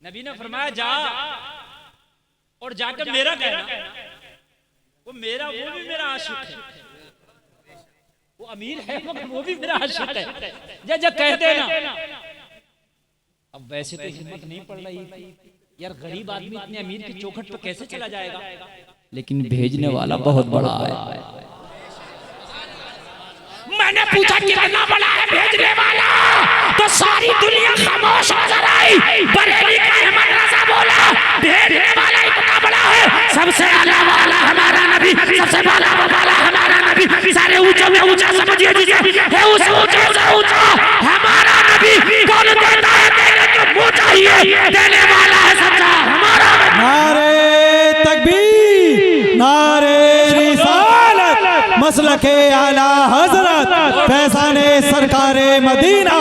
नबी ने फरमाया जा और जाकर मेरा कहना, वो भी मेरा आशिक है, वो अमीर है मगर वो भी मेरा आशिक है, जा कह देना। अब वैसे तो हिम्मत नहीं पड़ रही यार, गरीब आदमी इतने अमीर की चौखट पर कैसे चला जाएगा, लेकिन भेजने वाला बहुत बड़ा है। मैंने पूछा कितना बड़ा है भेजने वाला, तो सारी दुनिया खामोश नजर आई। बरेली का अहमद रजा बोला भेजने वाला इतना बड़ा है, सबसे आला वाला हमारा नबी, सबसे वाला हमारा नबी, सारे ऊंचे में ऊंचा समझिए जिसे है उस ऊंचे से ऊंचा हमारा नबी। कौन कहता है देने को मुंह चाहिए, देने वाला है सच्चा हमारा नबी। नारे तकबीर, नारे रिसालत, मसलके आला हजरत, फैज़ाने सरकारे मदीना,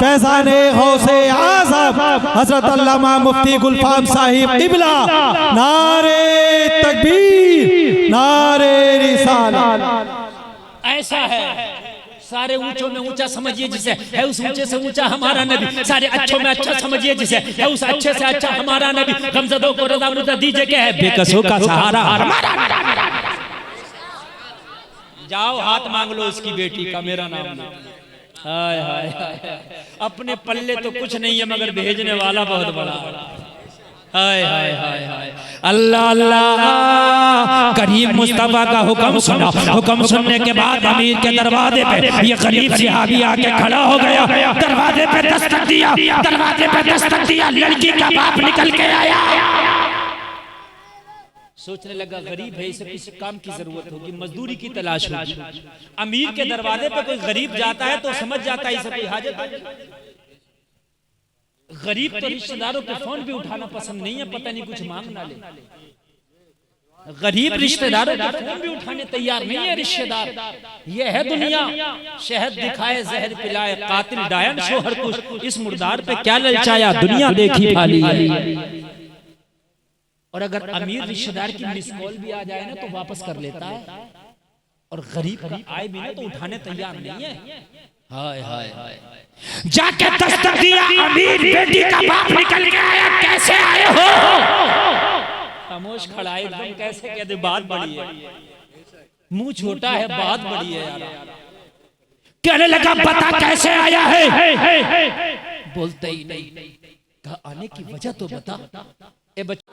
फैज़ाने गौसे आज़म हजरत अल्लामा मुफ्ती गुलफाम साहिब क़िबला। नारे तकबीर, नारे रिसालत। ऐसा है सारे ऊंचों में ऊंचा समझिए जिसे है उस ऊंचे से ऊंचा हमारा नबी, सारे अच्छों में अच्छा समझिए जिसे है उस अच्छे से अच्छा हमारा नबी। गमज़दों को रज़ा मुर्दा दीजिए क्या है बेकसों का सहारा हमारा। जाओ हाथ मांग लो उसकी बेटी का, मेरा नाम नहीं। हाय हाय हाय, अपने पल्ले तो कुछ नहीं है मगर भेजने वाला बहुत बड़ा। हाय हाय हाय हाय, अल्लाह अल्लाह। करीम मुस्तफा का हुक्म सुना, हुक्म सुनने के बाद अमीर के दरवाजे पे ये गरीब सहाबी आके खड़ा हो गया। दरवाजे पे दस्तक दिया, दरवाजे पे दस्तक दिया, लड़की का बाप निकल के आया। सोचने लगा गरीब है, इसे किसी काम की जरूरत होगी, मजदूरी की तलाश होगी। अमीर के दरवाजे पे कोई गरीब जाता है तो समझ जाता है इसे कोई हाजत है। गरीब तो रिश्तेदारों के फोन भी उठाना पसंद नहीं है, पता नहीं कुछ मांग ना ले। गरीब रिश्तेदारों के फोन भी उठाने तैयार नहीं है रिश्तेदार। ये है दुनिया, शहद दिखाए जहर पिलाए, कातिल डायन शोहर कुछ, इस मुर्दार पे क्या ललचाया, दुनिया देखी खाली है। और अगर अमीर रिश्तेदार की मिस कॉल भी आ जाए ना तो वापस कर लेता है, और गरीब का आए भी ना तो उठाने तैयार नहीं है। हाय हाय हाय, जाके दस्तक दिया, अमीर बेटी का बाप निकल के आया। कैसे आए हो? खामोश खड़ा है एकदम, कैसे कह दे बात बड़ी है, मुंह छोटा है बात बड़ी है यार। कहने लगा बता कैसे आया है? बोलते ही नहीं। कहा आने की वजह तो बता। ए बच्चा,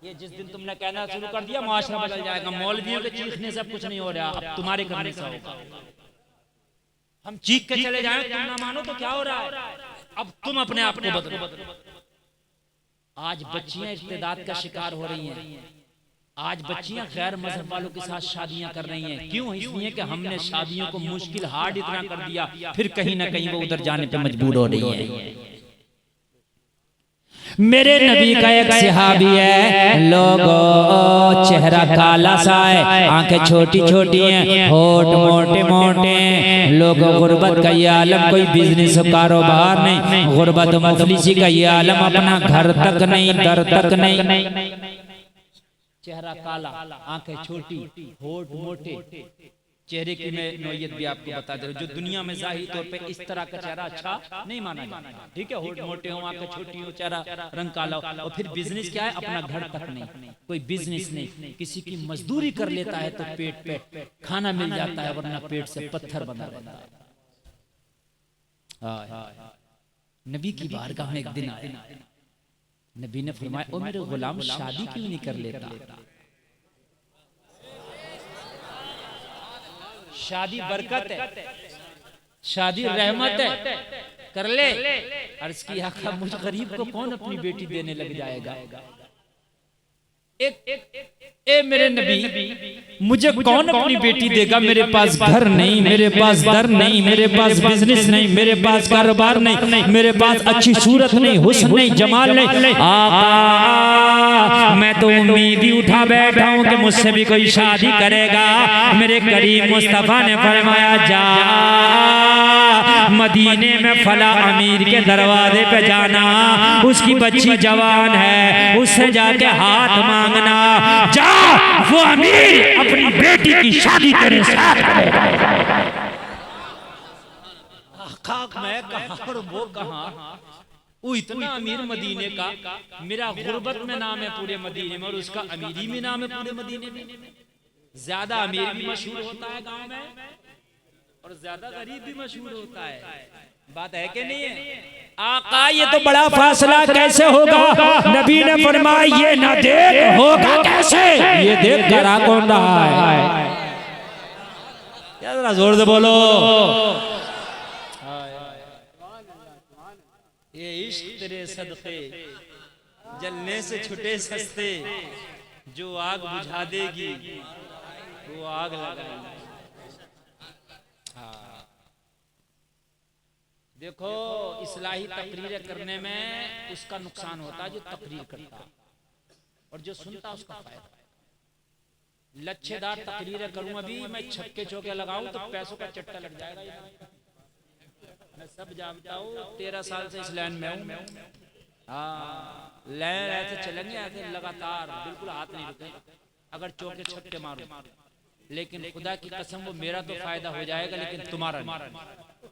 ये जिस दिन तुमने कहना शुरू कर दिया मुआशरा बदल जाएगा। मौलवियों के चीखने से कुछ नहीं हो रहा, अब तुम्हारे करने से होगा। हम चीख के चले जाएं तुम ना मानो तो क्या हो रहा है? अब तुम अपने आप को बदलो। आज बच्चियां इर्तिदाद का शिकार हो रही हैं। आज बच्चियां गैर मजहब वालों के साथ शादियां कर रही हैं। क्यों? इसलिए कि हमने शादियों को मुश्किल हार्ड इतना कर दिया, फिर कहीं ना कहीं वो उधर जाने पे मजबूर हो रही है। मेरे नबी का एक सहाबी है, लोगों चेहरा काला सा है, आंखें छोटी छोटी हैं, होठ मोटे मोटे, लोगों गुर्बत का ये आलम, कोई बिजनेस कारोबार नहीं, गुर्बत मुफलिसी का ये आलम, अपना घर तक नहीं दर तक नहीं। चेहरा काला, आंखें छोटी, होठ मोटे। चेहरे की मैं नौयत भी आपको बता दे रहा हूं, जो दुनिया में जाहिर तौर पे इस तरह का चेहरा अच्छा नहीं माना जाता। ठीक है, होठ मोटे हो, आंखें छोटी हो, चेहरा रंग काला हो। और फिर बिजनेस क्या है? अपना घर तक नहीं, कोई बिजनेस नहीं। किसी की मजदूरी कर लेता है तो पेट पे खाना मिल जाता है, वरना पेट से पत्थर बना रहता है। नबी की बारगाह में एक दिन आए, नबी ने फरमाया ओ मेरे गुलाम शादी क्यों नहीं कर लेता? शादी बरकत है, शादी रहमत है, कर ले। अर्ज की आका मुझ गरीब को कौन अपनी बेटी देने लग जाएगा? ए मेरे नबी, मुझे कौन अपनी बेटी देगा? मेरे पास घर नहीं, मेरे पास दर नहीं, मेरे पास बिजनेस नहीं, मेरे पास कारोबार नहीं, मेरे पास अच्छी सूरत नहीं, हुस्न नहीं, जमाल नहीं। आका मैं तो उम्मीद ही उठा बैठा हूं कि मुझसे भी कोई शादी करेगा। मेरे करीम मुस्तफा ने फरमाया जा मदीने में फला अमीर के दरवाजे पे जाना, उसकी बच्ची जवान है, उससे जाके हाथ मांगना, जा वो अमीर अपनी बेटी की शादी तेरे साथ करेगा। मैं कहां और वो कहां? वो इतना अमीर मदीने का, मेरा गुर्बत में नाम है पूरे मदीने में, और उसका अमीरी में नाम है पूरे मदीने में। ज्यादा अमीर भी मशहूर होता है गांव में, और ज्यादा गरीब भी मशहूर होता है। बात है कि नहीं है? आका ये तो बड़ा फासला कैसे होगा? नबी ने फरमाया ये ना देख होगा कैसे? ये देख करा कौन रहा है? क्या जरा जोर से बोलो। ये इश्क तेरे सदके जलने से छुटे सस्ते, जो आग बुझा देगी वो आग लगाएगी। देखो इस्लाही तकरीरें करने में उसका नुकसान होता है जो तकरीर करता है, और जो सुनता उसका फायदा। लच्छेदार तकरीरें करूं अभी मैं, छक्के चौके लगाऊं तो पैसों का चट्टा लग जाएगा। मैं सब जानता हूँ, 13 साल से इस लाइन में हूँ। हाँ लाइन ऐसे चलेंगे, ऐसे लगातार बिल्कुल हाथ नहीं रुके अगर चौके छक्के मारो, लेकिन खुदा की कसम वो मेरा तो फायदा हो जाएगा लेकिन तुम्हारा नहीं।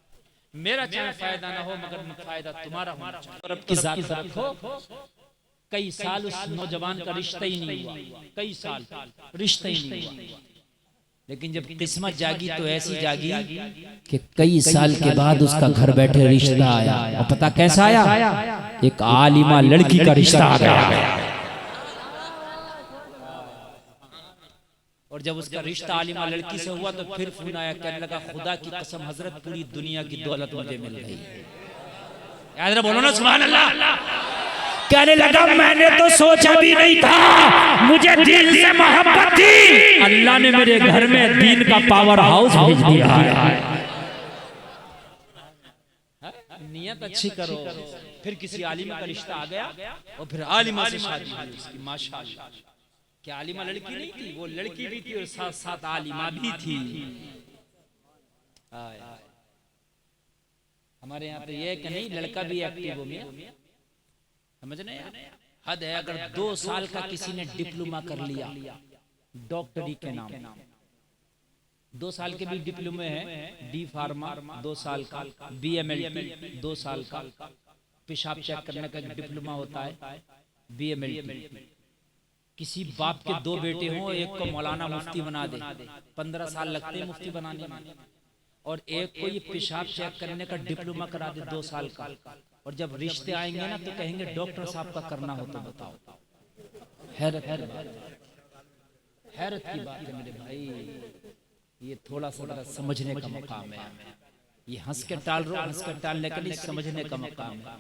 मेरा चाहे फायदा ना हो मगर फायदा तुम्हारा होना चाहिए। और अब की जात देखो, कई साल उस नौजवान का रिश्ता ही नहीं हुआ, कई साल रिश्ता ही नहीं हुआ, लेकिन जब किस्मत जागी तो ऐसी जागी कि कई साल के बाद उसका घर बैठे रिश्ता आया। और पता कैसा आया? एक आलिमा लड़की का रिश्ता आ गया। और जब उसका रिश्ता आलिमा लड़की से हुआ तो फिर फोन आया, कहने लगा खुदा की कसम हजरत पूरी दुनिया की दौलत मुझे मिल गई। याद बोलो ना सुभान अल्लाह। कहने लगा मैंने तो सोचा भी नहीं था, मुझे दीन से मोहब्बत थी, अल्लाह ने मेरे घर में दीन का पावर हाउस भेज दिया है। नियत अच्छी करो। फिर किसी आलिमा का रिश्ता आ गया और फिर आलिमा से शादी हुई उसकी, माशाअल्लाह। क्या आलिमा लड़की नहीं थी, वो लड़की भी थी और साथ साथ आलिमा भी थी। हमारे यहाँ पे ये कि नहीं लड़का भी एक्टिव हो गया, समझ नहीं? हद है। अगर 2 साल का किसी ने डिप्लोमा कर लिया डॉक्टरी के नाम, 2 साल के भी डिप्लोमे हैं, डी फार्मा 2 साल का, BMLT 2 साल का, पेशाब चेक करने का डिप्लोमा होता है BMLT। किसी बाप के 2 बेटे हों, एक को मौलाना मुफ्ती बना दे, 15 साल लगते हैं मुफ्ती बनाने में, और एक को ये पेशाब चेक करने का डिप्लोमा करा दे 2 साल का। और जब रिश्ते आएंगे ना तो कहेंगे डॉक्टर साहब का करना हो तो बताओ। हैरत की बात है मेरे भाई, ये थोड़ा सा समझने का मकाम है। ये हंस के टाल रहे हो, हंस के टालने के लिए समझने का मकाम है।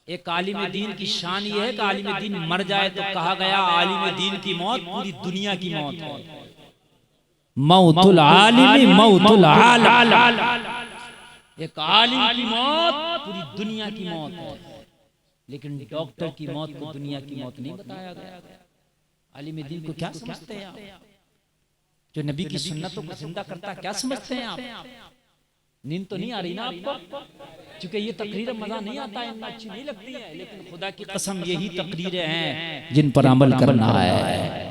एक आलिम दीन की शान ये है कि आलिम दीन मर जाए तो कहा गया आलिम दीन की मौत पूरी दुनिया की मौत है। मौतुल आलिमी मौतुल आलिम, एक आलिम की मौत पूरी दुनिया की मौत है, लेकिन डॉक्टर की मौत को दुनिया की मौत नहीं बताया गया। आलिम दीन को क्या समझते हैं आप? जो नबी की सुन्नतों को जिंदा करता, क्या समझते हैं आप? नींद तो नहीं आ रही ना आपको? क्योंकि ये तकरीरें मजा नहीं आता है, अच्छी नहीं लगती है, लेकिन खुदा की कसम यही तकरीरें हैं जिन पर अमल करना है।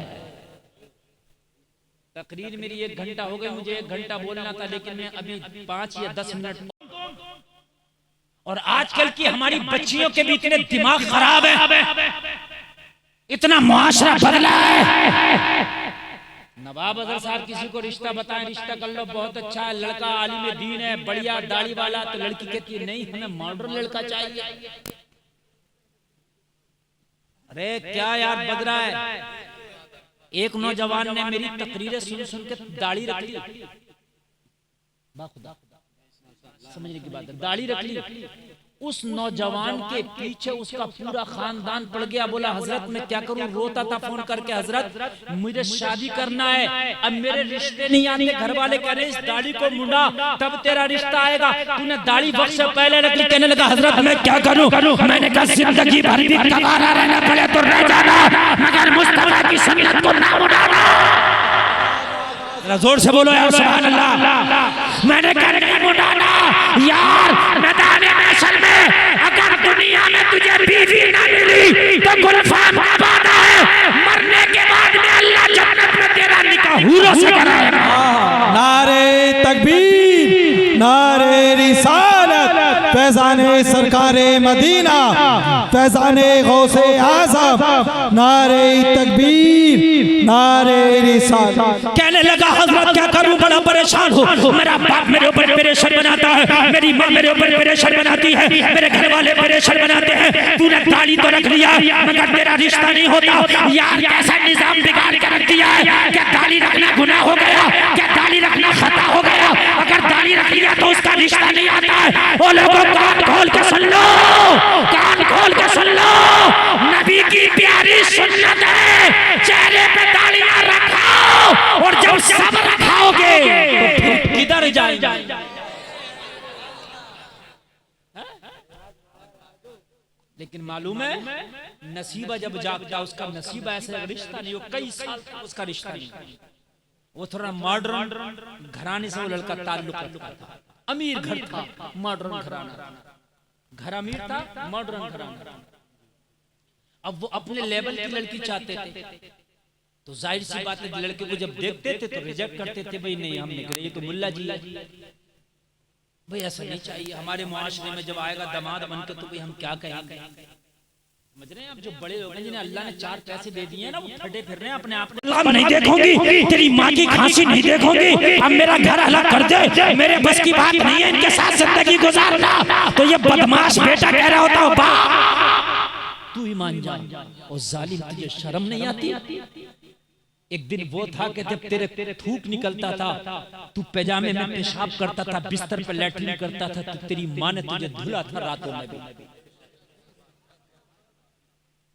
तकरीर मेरी 1 घंटा हो गया, मुझे 1 घंटा बोलना था, लेकिन मैं अभी 5 या 10 मिनट। और आजकल की हमारी बच्चियों के भी इतने दिमाग खराब है, इतना मुआशरा बदला है, नवाब अजहर साहब किसी को रिश्ता बताएं, रिश्ता कर लो, बहुत अच्छा है, लड़का आलिम दीन है, बढ़िया दाढ़ी वाला, तो लड़की कहती है नहीं हमें मॉडर्न लड़का चाहिए। अरे क्या यार बज रहा है। एक नौजवान ने मेरी तकरीरें सुन सुन के दाढ़ी रख ली, बाखुदा समझने की बात है, दाढ़ी रख ली। उस नौजवान के पीछे उसका पूरा खानदान पड़ गया। बोला हजरत मैं क्या करूं, रोता था फोन करके, हजरत मुझे शादी करना है, अब मेरे रिश्ते नहीं आते, घर वाले कह रहे इस दाढ़ी को मुंडा तब तेरा रिश्ता आएगा, तूने दाढ़ी वक्त से पहले रख ली। कहने लगा हजरत मैं क्या करूं, मैंने कहा जिंदगी भर भी कवारा रहना पड़े तो रह जाना, मगर मुस्तफा की सुन्नत को ना मुड़ाना। जोर से बोलो यार सुभान अल्लाह। मैंने कहा नहीं मुड़ाना यार, मैदाने महशर में अगर दुनिया में तुझे बीवी ना मिली तो गुलफाम का वादा है, मरने के बाद में अल्लाह जन्नत में तेरा निकाह हूरों से कराएगा। नारे तकबीर, नारे रिसालत, फैज़ाने सरकारे मदीना, फैज़ाने गौसे आज़म, नारे तकबीर, नारे रिसालत। कहने लगा हजरत क्या करूं, बड़ा परेशान हूं, मेरा बाप मेरे ऊपर प्रेशर बनाता है, मेरी माँ मेरे ऊपर प्रेशर बनाती है, मेरे घर वाले प्रेशर बनाते हैं, तूने दाढ़ी तो रख लिया मगर तेरा रिश्ता नहीं होता। यार कैसा निजाम बिगाड़ कर रख दिया है, क्या दाढ़ी रखना गुनाह हो गया, क्या दाढ़ी रखना खता हो गया, अगर दाढ़ी रख लिया तो उसका रिश्ता नहीं आता है। ओ लोगों कान खोल के सुन लो, कान खोल के सुन लो, नबी की प्यारी सुन्नत है, चेहरे पे दाढ़ियां रखाओ और जब सब रखाओगे तो फिर किधर जाएंगे। लेकिन मालूम है नसीबा जब जागता उसका नसीबा ऐसे रिश्ता नहीं हो, कई साल तक उसका रिश्ता नहीं। वो थोड़ा मॉडर्न घराने से वो लड़का ताल्लुक रखता था, अमीर घर था, मॉडर्न घराना, घर अमीर था, मॉडर्न घराना। अब वो अपने लेवल की लड़की चाहते थे तो जाहिर सी बात है लड़के को जब देखते थे तो रिजेक्ट करते थे, भाई नहीं हम नहीं, ये तो मुल्ला जी, भाई ऐसा नहीं चाहिए। हमारे मुआशरे में जब आएगा दामाद बन के तो भाई हम क्या कहेंगे। समझ रहे हैं आप, जो बड़े लोग हैं जिन्हें अल्लाह ने 4 पैसे दे दिए हैं ना, वो फटे फिर रहे हैं अपने आप में। नहीं देखूंगी तेरी माँ की खांसी, नहीं देखूंगी, अब मेरा घर अलग कर दे, मेरे बस की बात नहीं है इनके साथ जिंदगी गुजारना। तो ये बदमाश बेटा कह रहा होता बाप तू ही मान जा, और जालिम तुझे शर्म नहीं आती। एक दिन वो था कि जब तेरे थूक निकलता था, तू पैजामे में पेशाब करता था, बिस्तर पर लैट्रिन करता था, तो तेरी माँ ने तुझे धुला था रातों में भी।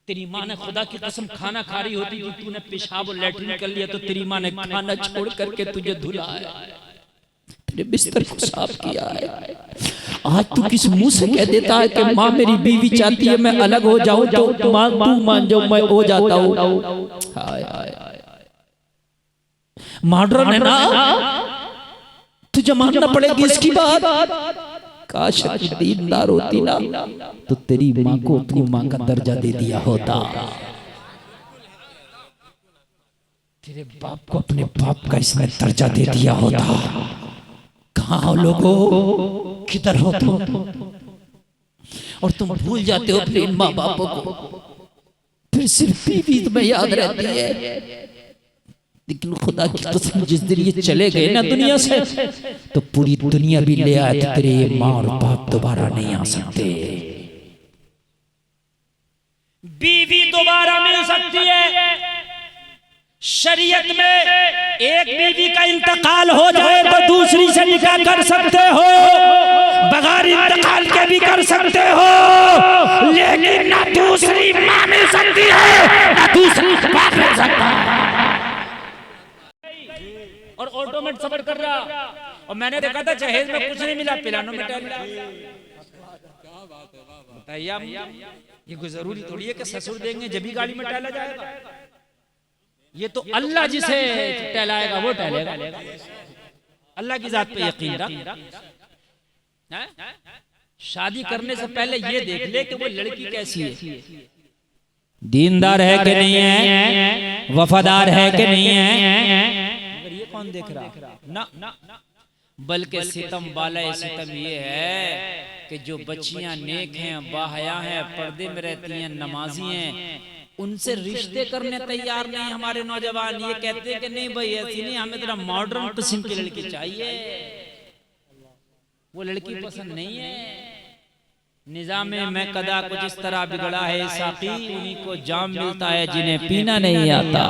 तेरी माँ ने खुदा की कसम खाना खा रही होती थी, तूने पेशाब और लैट्रिन कर लिया तो तेरी माँ ने खाना छोड़ करके तुझे धुला है, तेरे बिस्तर को साफ किया है। आज तू किस मुंह से कह देता है कि माँ मेरी बीवी चाहती है मैं अलग हो जाऊं, तो माँ तू मान जाओ मैं हो जाता हूं। हाय हाय मॉडर्न है ना, तुझे मानना पड़ेगी इसकी बात। काश दीनदार होती ना तो तेरी माँ को अपनी माँ का दर्जा दे दिया होता, तेरे बाप को अपने बाप का इसमें दर्जा दे दिया होता। कहाँ हो लोगों, किधर हो तुम, और तुम भूल जाते हो अपने माँ बापों को, फिर सिर्फ बीवी तुम्हें याद रहती है। लेकिन खुदा की कसम जिस दिन ये चले गए ना दुनिया से तो पूरी दुनिया भी ले आए तो तेरे ये माँ और बाप दोबारा नहीं आ सकते। बीवी दोबारा मिल सकती है, शरीयत में एक बीवी का इंतकाल हो जाए तो दूसरी से निकाह कर सकते हो, बगैर इंतकाल के भी कर सकते हो, लेकिन ना दूसरी माँ मिल सकती है ना दूसरी बाप मिल सकता है। और ऑटोमेट सफर कर रहा, और मैंने देखा था जहेज में कुछ नहीं मिला, पिलानो में टहल रहा। बताइए ये कोई जरूरी थोड़ी है कि ससुर देंगे जब भी गाड़ी में टहला जाएगा। ये तो अल्लाह जिसे टहलाएगा वो टहलेगा। अल्लाह की जात पे यकीन रख। शादी करने से पहले ये देख ले कि वो लड़की कैसी है, दीनदार है कि नहीं है, वफादार है कि नहीं है। ये कौन देख रहा ना, बल्कि सितम वाला सितम ये है कि जो बच्चियां नेक हैं, बाहया हैं, पर्दे में रहती हैं, नमाजी हैं, उनसे रिश्ते करने तैयार नहीं हमारे नौजवान। ये कहते हैं कि नहीं भाई ऐसी नहीं, हमें जरा मॉडर्न किस्म की लड़की चाहिए, वो लड़की पसंद नहीं है। निजाम में कदा कुछ इस तरह बिगड़ा है साकी, उन्हीं को जाम मिलता है जिन्हें पीना नहीं आता।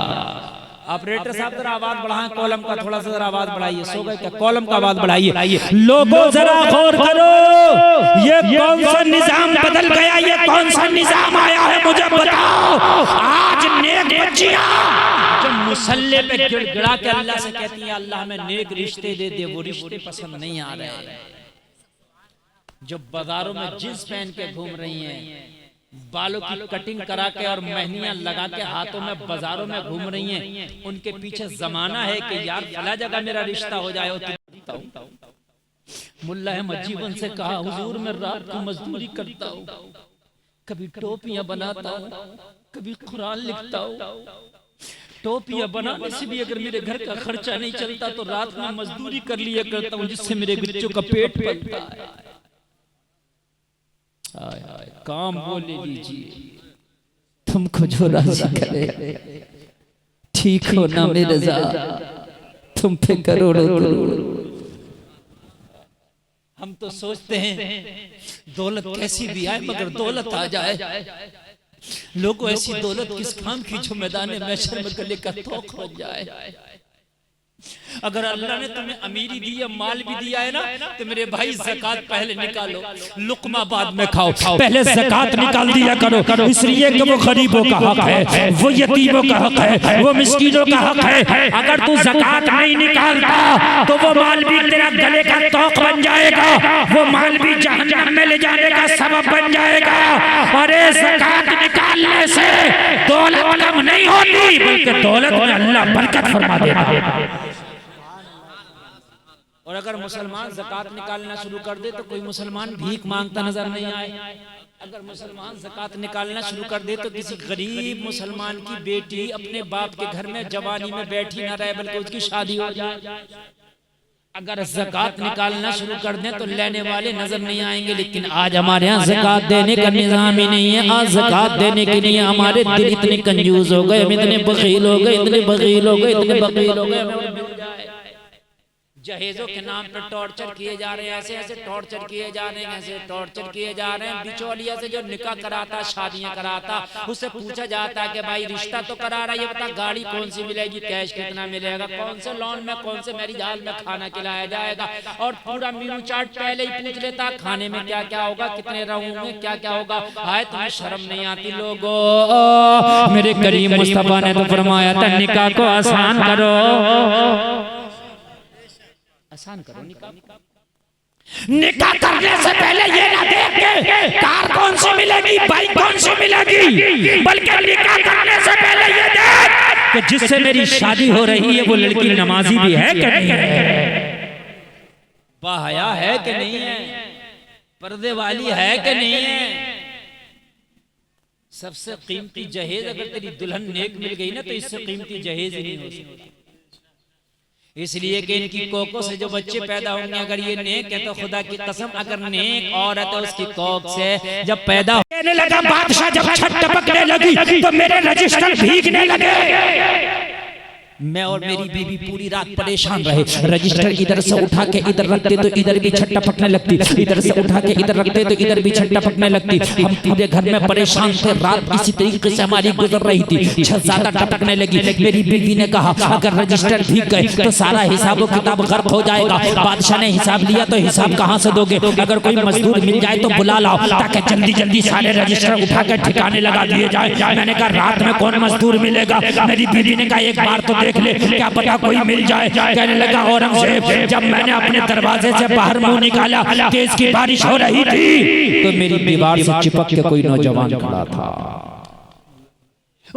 ऑपरेटर साहब जरा आवाज बढ़ाएं, कॉलम का थोड़ा सा जरा आवाज बढ़ाइए। सो गए क्या? कॉलम का आवाज बढ़ाइए। लोगों जरा गौर करो, ये कौन सा निजाम बदल गया, ये कौन सा निजाम आया है मुझे बताओ। आज नेक बच्चियां जो मुसल्ले पे गिड़गिड़ा के अल्लाह से कहती हैं अल्लाह हमें नेक रिश्ते दे दे, वो रिश्ते पसंद नहीं आ रहे। जो बाजारों में जींस पहन के घूम रही हैं, बालों की कटिंग करा के और मेहंदियां लगा के हाथों में बाजारों में घूम रही हैं, उनके पीछे जमाना है कि यार फला जगह मेरा रिश्ता हो जाए। मुल्ला अहमद जीवन से कहा हुजूर मैं रात को मजदूरी करता हूँ, कभी टोपियां बनाता हूँ, कभी कुरान लिखता हूँ। टोपियां बनाने से भी अगर मेरे घर का खर्चा नहीं चलता तो रात में मजदूरी कर लिया करता हूँ, जिससे मेरे बच्चों का पेट पलता है। आय आय काम बोले लीजिए, तुमको जो राजी करे, ठीक हो ना मेरे तुम पे करोड़ों करोड़। हम तो सोचते हैं दौलत कैसी भी आए मगर दौलत आ जाए। लोगों ऐसी दौलत किस काम की जो मैदान महशर में गले का तोक बन जाए। अगर अल्लाह ने तुम्हें अमीरी दी है, माल भी दिया है ना, तो मेरे भाई ज़कात पहले निकालो, लुकमा बाद में खाओ। पहले ज़कात निकाल दिया करो, इसलिए कि वो गरीबों का हक है, वो यतीमों का हक है, वो मिस्कीनों का हक है। अगर तू ज़कात नहीं निकालता तो वो माल भी तेरा गले का तोक बन जाएगा, वो माल भी जहन्नम में ले जाने का सबब बन जाएगा। अरे ज़कात निकालने से दौलत कम नहीं होती, बल्कि दौलत में अल्लाह बरकत फरमा देता है। और अगर मुसलमान ज़कात निकालना शुरू कर दे तो कोई मुसलमान भीख मांगता नजर नहीं आए। अगर मुसलमान ज़कात निकालना शुरू कर दे तो किसी गरीब मुसलमान की बेटी अपने बाप के घर में जवानी में बैठी ना रहे, बल्कि उसकी शादी हो जाए। अगर ज़कात निकालना शुरू कर दें तो लेने वाले नजर नहीं आएंगे। लेकिन आज हमारे यहाँ ज़कात देने का निज़ाम ही नहीं है। आज ज़कात देने के लिए हमारे दिल इतने कंजूस हो गए, इतने बखील हो गए, इतने बखील हो गए, इतने बखील हो गए। जहेजों के नाम पर टॉर्चर किए जा रहे हैं, ऐसे ऐसे टॉर्चर किए जा रहे हैं, ऐसे टॉर्चर किए जा रहे हैं। बिचौलिया से जो निकाह कराता, शादियां कराता, उससे पूछा जाता है कि भाई रिश्ता तो करा रहा है, ये बता गाड़ी कौन सी मिलेगी, कैश कितना मिलेगा, कौन से लोन में, कौन से मैरिज हॉल में खाना खिलाया जाएगा, और पूरा मेनू चार्ट पहले ही पूछ लेता, खाने में क्या क्या होगा, कितने रहूंगे, क्या क्या होगा। हाय तुम्हें शर्म नहीं आती लोगों। मेरे करीम मुस्तफा ने तो फरमाया था निकाह को आसान करो, आसान करो निकाह करने से पहले ये ना देख के कार कौन सी मिलेगी, बाइक कौन सी मिलेगी, बल्कि निकाह करने से पहले ये देख कि जिससे मेरी शादी हो रही है वो लड़की नमाजी भी है कि नहीं है, बाहया है कि नहीं है, पर्दे वाली है कि नहीं है। सबसे कीमती जहेज अगर तेरी दुल्हन नेक मिल गई ना तो इससे कीमती जहेज ही नहीं हो सकती। इसलिए कि इनकी कोकों से जो बच्चे पैदा होंगे, अगर ये नेक है तो खुदा की कसम अगर नेक औरत है उसकी कोक से जब पैदा होने लगा, बादशाह जब छत टपकने लगी तो मेरे रजिस्टर भीगने लगे। मैं और मेरी बीवी पूरी रात परेशान रहे। रजिस्टर इधर से उठा के इधर रखते तो इधर भी छत टपकने लगती, इधर से उठा के इधर रखते तो इधर भी छत टपकने लगती। हम पूरे घर में परेशान थे। रात इसी तरीके से हमारी गुजर रही थी, छत ज्यादा टपकने लगी। मेरी बीवी ने कहा अगर रजिस्टर भीग गए तो सारा हिसाब किताब गर्क हो जाएगा। बादशाह ने हिसाब लिया तो हिसाब कहाँ से दोगे, अगर कोई मजदूर मिल जाए तो बुला लाओ ताकि जल्दी जल्दी सारे रजिस्टर उठा के ठिकाने लगा दिए जाए। मैंने कहा रात में कौन मजदूर मिलेगा। मेरी बीवी ने कहा एक बार तो देख ले, क्या पता कोई मिल जाए। कहने लगा औरंगजेब जब मैंने अपने दरवाजे से बाहर मुंह निकाला, तेज की बारिश हो रही थी, तो मेरी दीवार से चिपक के कोई नौजवान खड़ा था।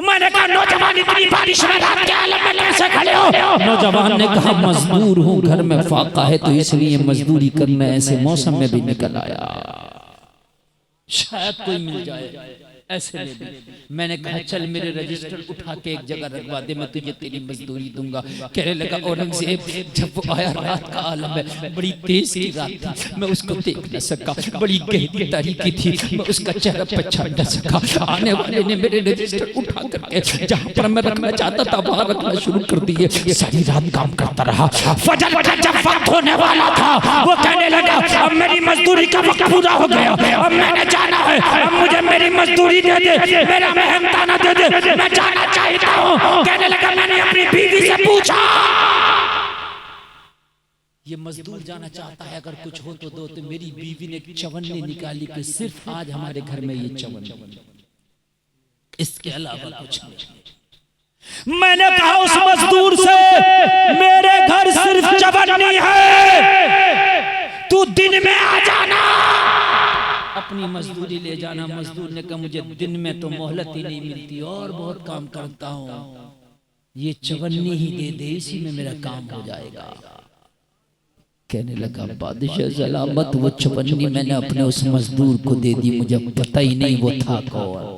मैंने कहा नौजवान इतनी बारिश में रात के आलम में कैसे खड़े हो। नौजवान ने कहा मजदूर हूँ, घर में फाका है तो इसलिए मजदूरी करने ऐसे मौसम में भी निकल आया। शायद कोई मिल जाए ऐसे में भी। मैंने कहा चल मेरे रजिस्टर उठा के एक जगह रखवा दे, मैं तुझे तेरी मजदूरी दूंगा। कहने लगा औरंगजेब जब वो आया रात का आलम है, बड़ी तेज की रात थी, मैं उसको देख न सका, बड़ी गहरी तारीकी थी, मैं उसका चेहरा पहचान न सका। आने वाले ने मेरे रजिस्टर उठा करके जहाँ पर मैं रखना चाहता था वहाँ रखना शुरू कर दिए। सारी रात काम करता रहा। फजर का जब वक्त होने वाला था वो कहने लगा अब मेरी मजदूरी का वक्त पूरा हो गया, अब मैंने जाना है, अब मुझे मेरी मजदूरी दे दे, मेरा मेहनताना दे दे, मैं जाना चाहता हूँ। कहने लगा मैंने अपनी बीवी से पूछा ये मजदूर जाना चाहता है, अगर कुछ हो तो दो। तो मेरी बीवी ने चवन्नी निकाली कि सिर्फ आज हमारे घर में ये चवन्नी, इसके अलावा कुछ नहीं। मैंने कहा उस मजदूर से मेरे घर सिर्फ चवन्नी है, तू दिन में आ जाना, अपनी मजदूरी ले जाना। मजदूर ने कहा मुझे दिन में तो मोहलत ही नहीं मिलती और बहुत काम करता हूँ, ये चवन्नी ही दे दे, इसी में मेरा काम हो जाएगा। कहने लगा बादशाह सलामत, वो चवन्नी मैंने अपने उस मजदूर को दे दी, मुझे पता ही नहीं वो था कौन।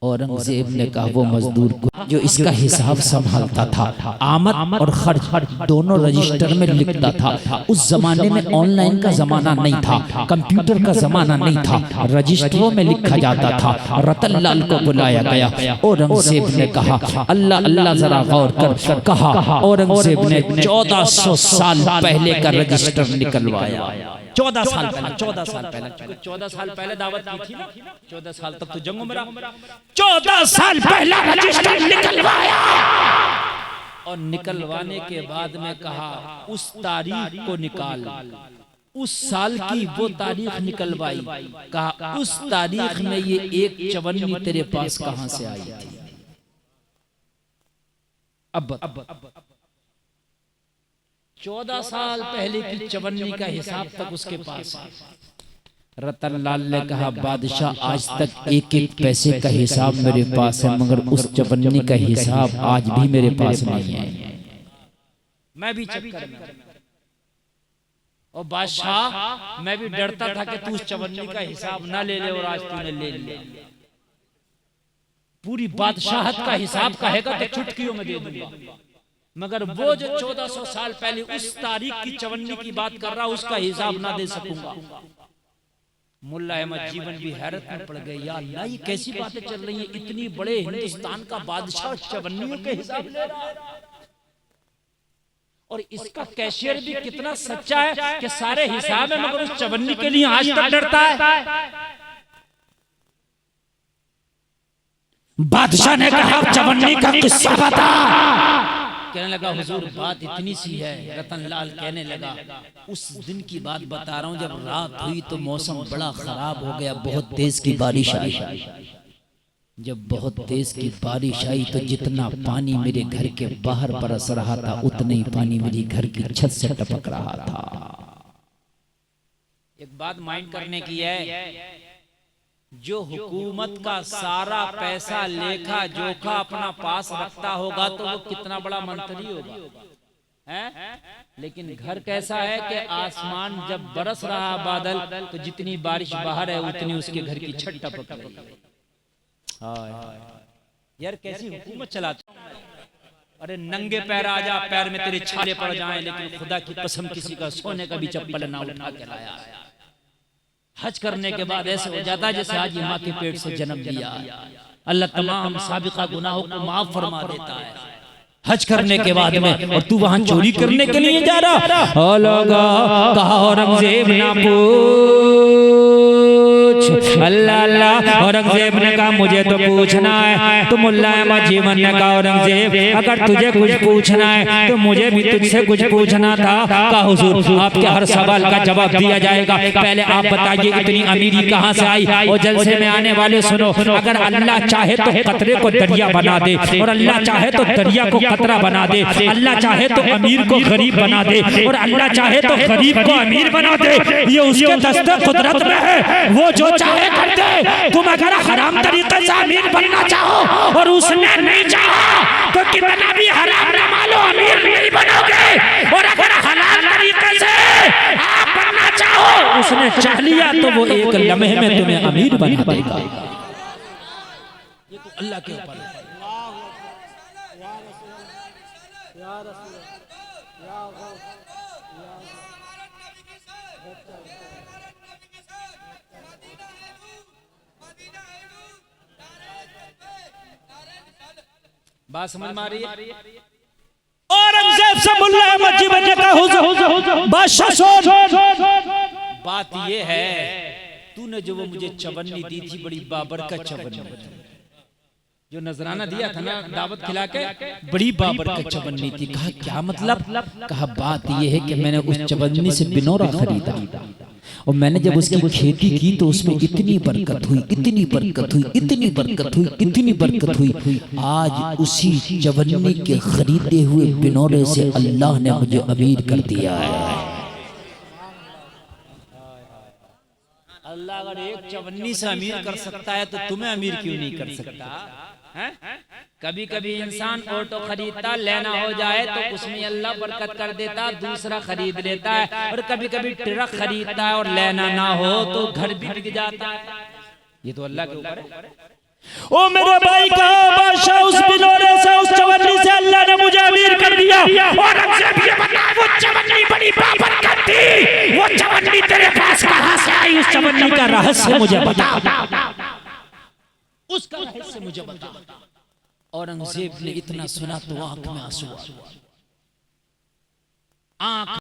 औरंगजेब ने कहा वो मजदूर को जो इसका हिसाब संभालता था, आमद और खर्च दोनों रजिस्टर में लिखता था। उस जमाने में ऑनलाइन का जमाना नहीं था, कंप्यूटर का जमाना नहीं था, रजिस्टरों में लिखा जाता था। रतन लाल को बुलाया गया। औरंगजेब ने कहा अल्लाह अल्लाह जरा गौर कर। कहा औरंगजेब ने 1400 साल पहले का रजिस्टर निकलवाया। 14 साल पहले, 14 साल पहले, 14 साल पहले दावत की थी ना, 14 साल तक तो जंगों में रहा। 14 साल पहला रजिस्टर निकलवाया और निकलवाने के बाद में कहा उस तारीख को निकाल। उस साल की वो तारीख निकलवाई। कहा उस तारीख में ये एक चवन्नी तेरे पास कहां से आई थी? अब 14 साल पहले की चवन्नी का हिसाब तक उसके पास। रतन लाल ने कहा बादशाह आज तक एक एक पैसे का हिसाब मेरे पास है, मगर उस चवन्नी का हिसाब आज भी मेरे पास नहीं है। मैं भी चक्कर में, और बादशाह मैं भी डरता था कि तू उस चवन्नी का हिसाब ना ले ले, और आज तूने ले लिया। पूरी बादशाहत का हिसाब कहेगा तो चुटकियों में दे दूंगा, मगर वो जो 1400 साल पहले उस तारीख की चवन्नी की बात कर रहा उसका हिसाब ना दे सकूंगा। मुल्ला अहमद जीवन भी हैरत में पड़ गए, या अल्लाह ये कैसी बातें चल रही हैं, इतनी बड़े हिंदुस्तान का बादशाह चवन्नियों के हिसाब ले रहा है। और इसका कैशियर भी कितना सच्चा है कि सारे हिसाब है मगर उस चवन्नी के लिए आज तक डरता है। बादशाह ने कहा चवन्नी का किस्सा बता। कहने लगा हुजूर बात इतनी सी है। रतन लाल कहने लगा उस दिन की बात बता रहा हूं, जब रात हुई तो मौसम बड़ा खराब हो गया, बहुत तेज की बारिश आई। जब बहुत तेज की बारिश आई तो जितना पानी मेरे घर के बाहर बरस रहा था उतना ही पानी मेरी घर की छत से टपक रहा था। एक बात माइंड करने की है, जो हुकूमत का सारा पैसा लेखा जोखा अपना पास रखता होगा तो वो कितना बड़ा मंत्री होगा, हैं? लेकिन घर कैसा है कि आसमान जब बरस रहा बादल तो जितनी बारिश बाहर है उतनी उसके घर की छत टपक रही है। यार कैसी हुकूमत चलाते। अरे नंगे पैर आ जा, पैर में तेरे छाले पड़ जाएं, लेकिन खुदा की कसम किसी का सोने का भी चप्पल ना उठा के लाया। हज करने के बाद ऐसे हो जाता है जैसे आज माँ के पेट से जन्म लिया। अल्लाह तमाम साबिका गुनाहों को माफ फरमा देता है हज करने के बाद में, और तू वहां चोरी करने के लिए जा रहा। कहा औरंगजेब ना अल्लाह अल्लाह। औरंगजेब ने कहा मुझे तो पूछना है। तो मुल्ला अहमद जीवन ने कहा औरंगजेब अगर तुझे कुछ पूछना है तो मुझे भी तुझसे कुछ पूछना था। कहा हुजूर आपके हर सवाल का जवाब दिया जाएगा, पहले आप बताइए इतनी अमीरी कहाँ से आई। और जलसे में आने वाले सुनो, अगर अल्लाह चाहे तो कतरे को दरिया बना दे, और अल्लाह चाहे तो दरिया को कतरा बना दे, अल्लाह चाहे तो अमीर को गरीब बना दे, और अल्लाह चाहे तो गरीब को अमीर बना दे। ये उसके दस्ते कुदरत में है, वो जो चाहे कर दे। तुम अगर हराम तरीके से अमीर बनना चाहो और उसने नहीं चाहा तो कितना भी हराम कमा लो अमीर नहीं बनोगे। और अगर हलाल तरीके से आप बनना चाहो उसने चाह लिया तो वो एक लम्हे में तुम्हें अमीर बना देगा। ये तो अल्लाह के ऊपर है। बात समझ में आ रही है? औरंगजेब से मुल्ला मज्जी बनने का हुजूर बादशाह सुन, बात ये है तूने जो वो मुझे चवन्नी दी थी बड़ी बाबर का चवन्नी, जो नजराना दिया था ना दावत खिला के, बड़ी बाबर का चवन्नी थी। कहा क्या मतलब? कहा बात ये है कि मैंने उस चवन्नी से बिनौरा खरीदा और मैंने जब उसकी खेती की तो उसमें इतनी बरकत हुई, इतनी बरकत हुई, इतनी बरकत हुई, इतनी बरकत हुई। आज उसी चवन्नी के खरीदे हुए बिनौरे से अल्लाह ने मुझे अमीर कर दिया है। अल्लाह अगर एक चवन्नी से अमीर कर सकता है तो तुम्हें अमीर क्यों नहीं कर सकता है? कभी कभी इंसान ऑटो खरीदता, लेना हो जाए तो उसमें अल्लाह बरकत कर देता, दूसरा खरीद लेता है। और कभी कभी ट्रक खरीदता है और लेना ना हो तो घर भी बिक जाता है। ये तो अल्लाह के ऊपर है। ओ मेरे भाई का बादशाह, उस बिनौरे से, उस चवन्नी से अल्लाह ने मुझे अमीर कर दिया। औरंगजेब ये बता, वो चवन्नी बड़ी बाबरकत थी, वो चवन्नी तेरे पास कहां से आई? उस चवन्नी का रहस्य मुझे बता, उसका रहस्य मुझे बता। औरंगजेब ने इतना सुना तो आंख में आंसू आ, आंख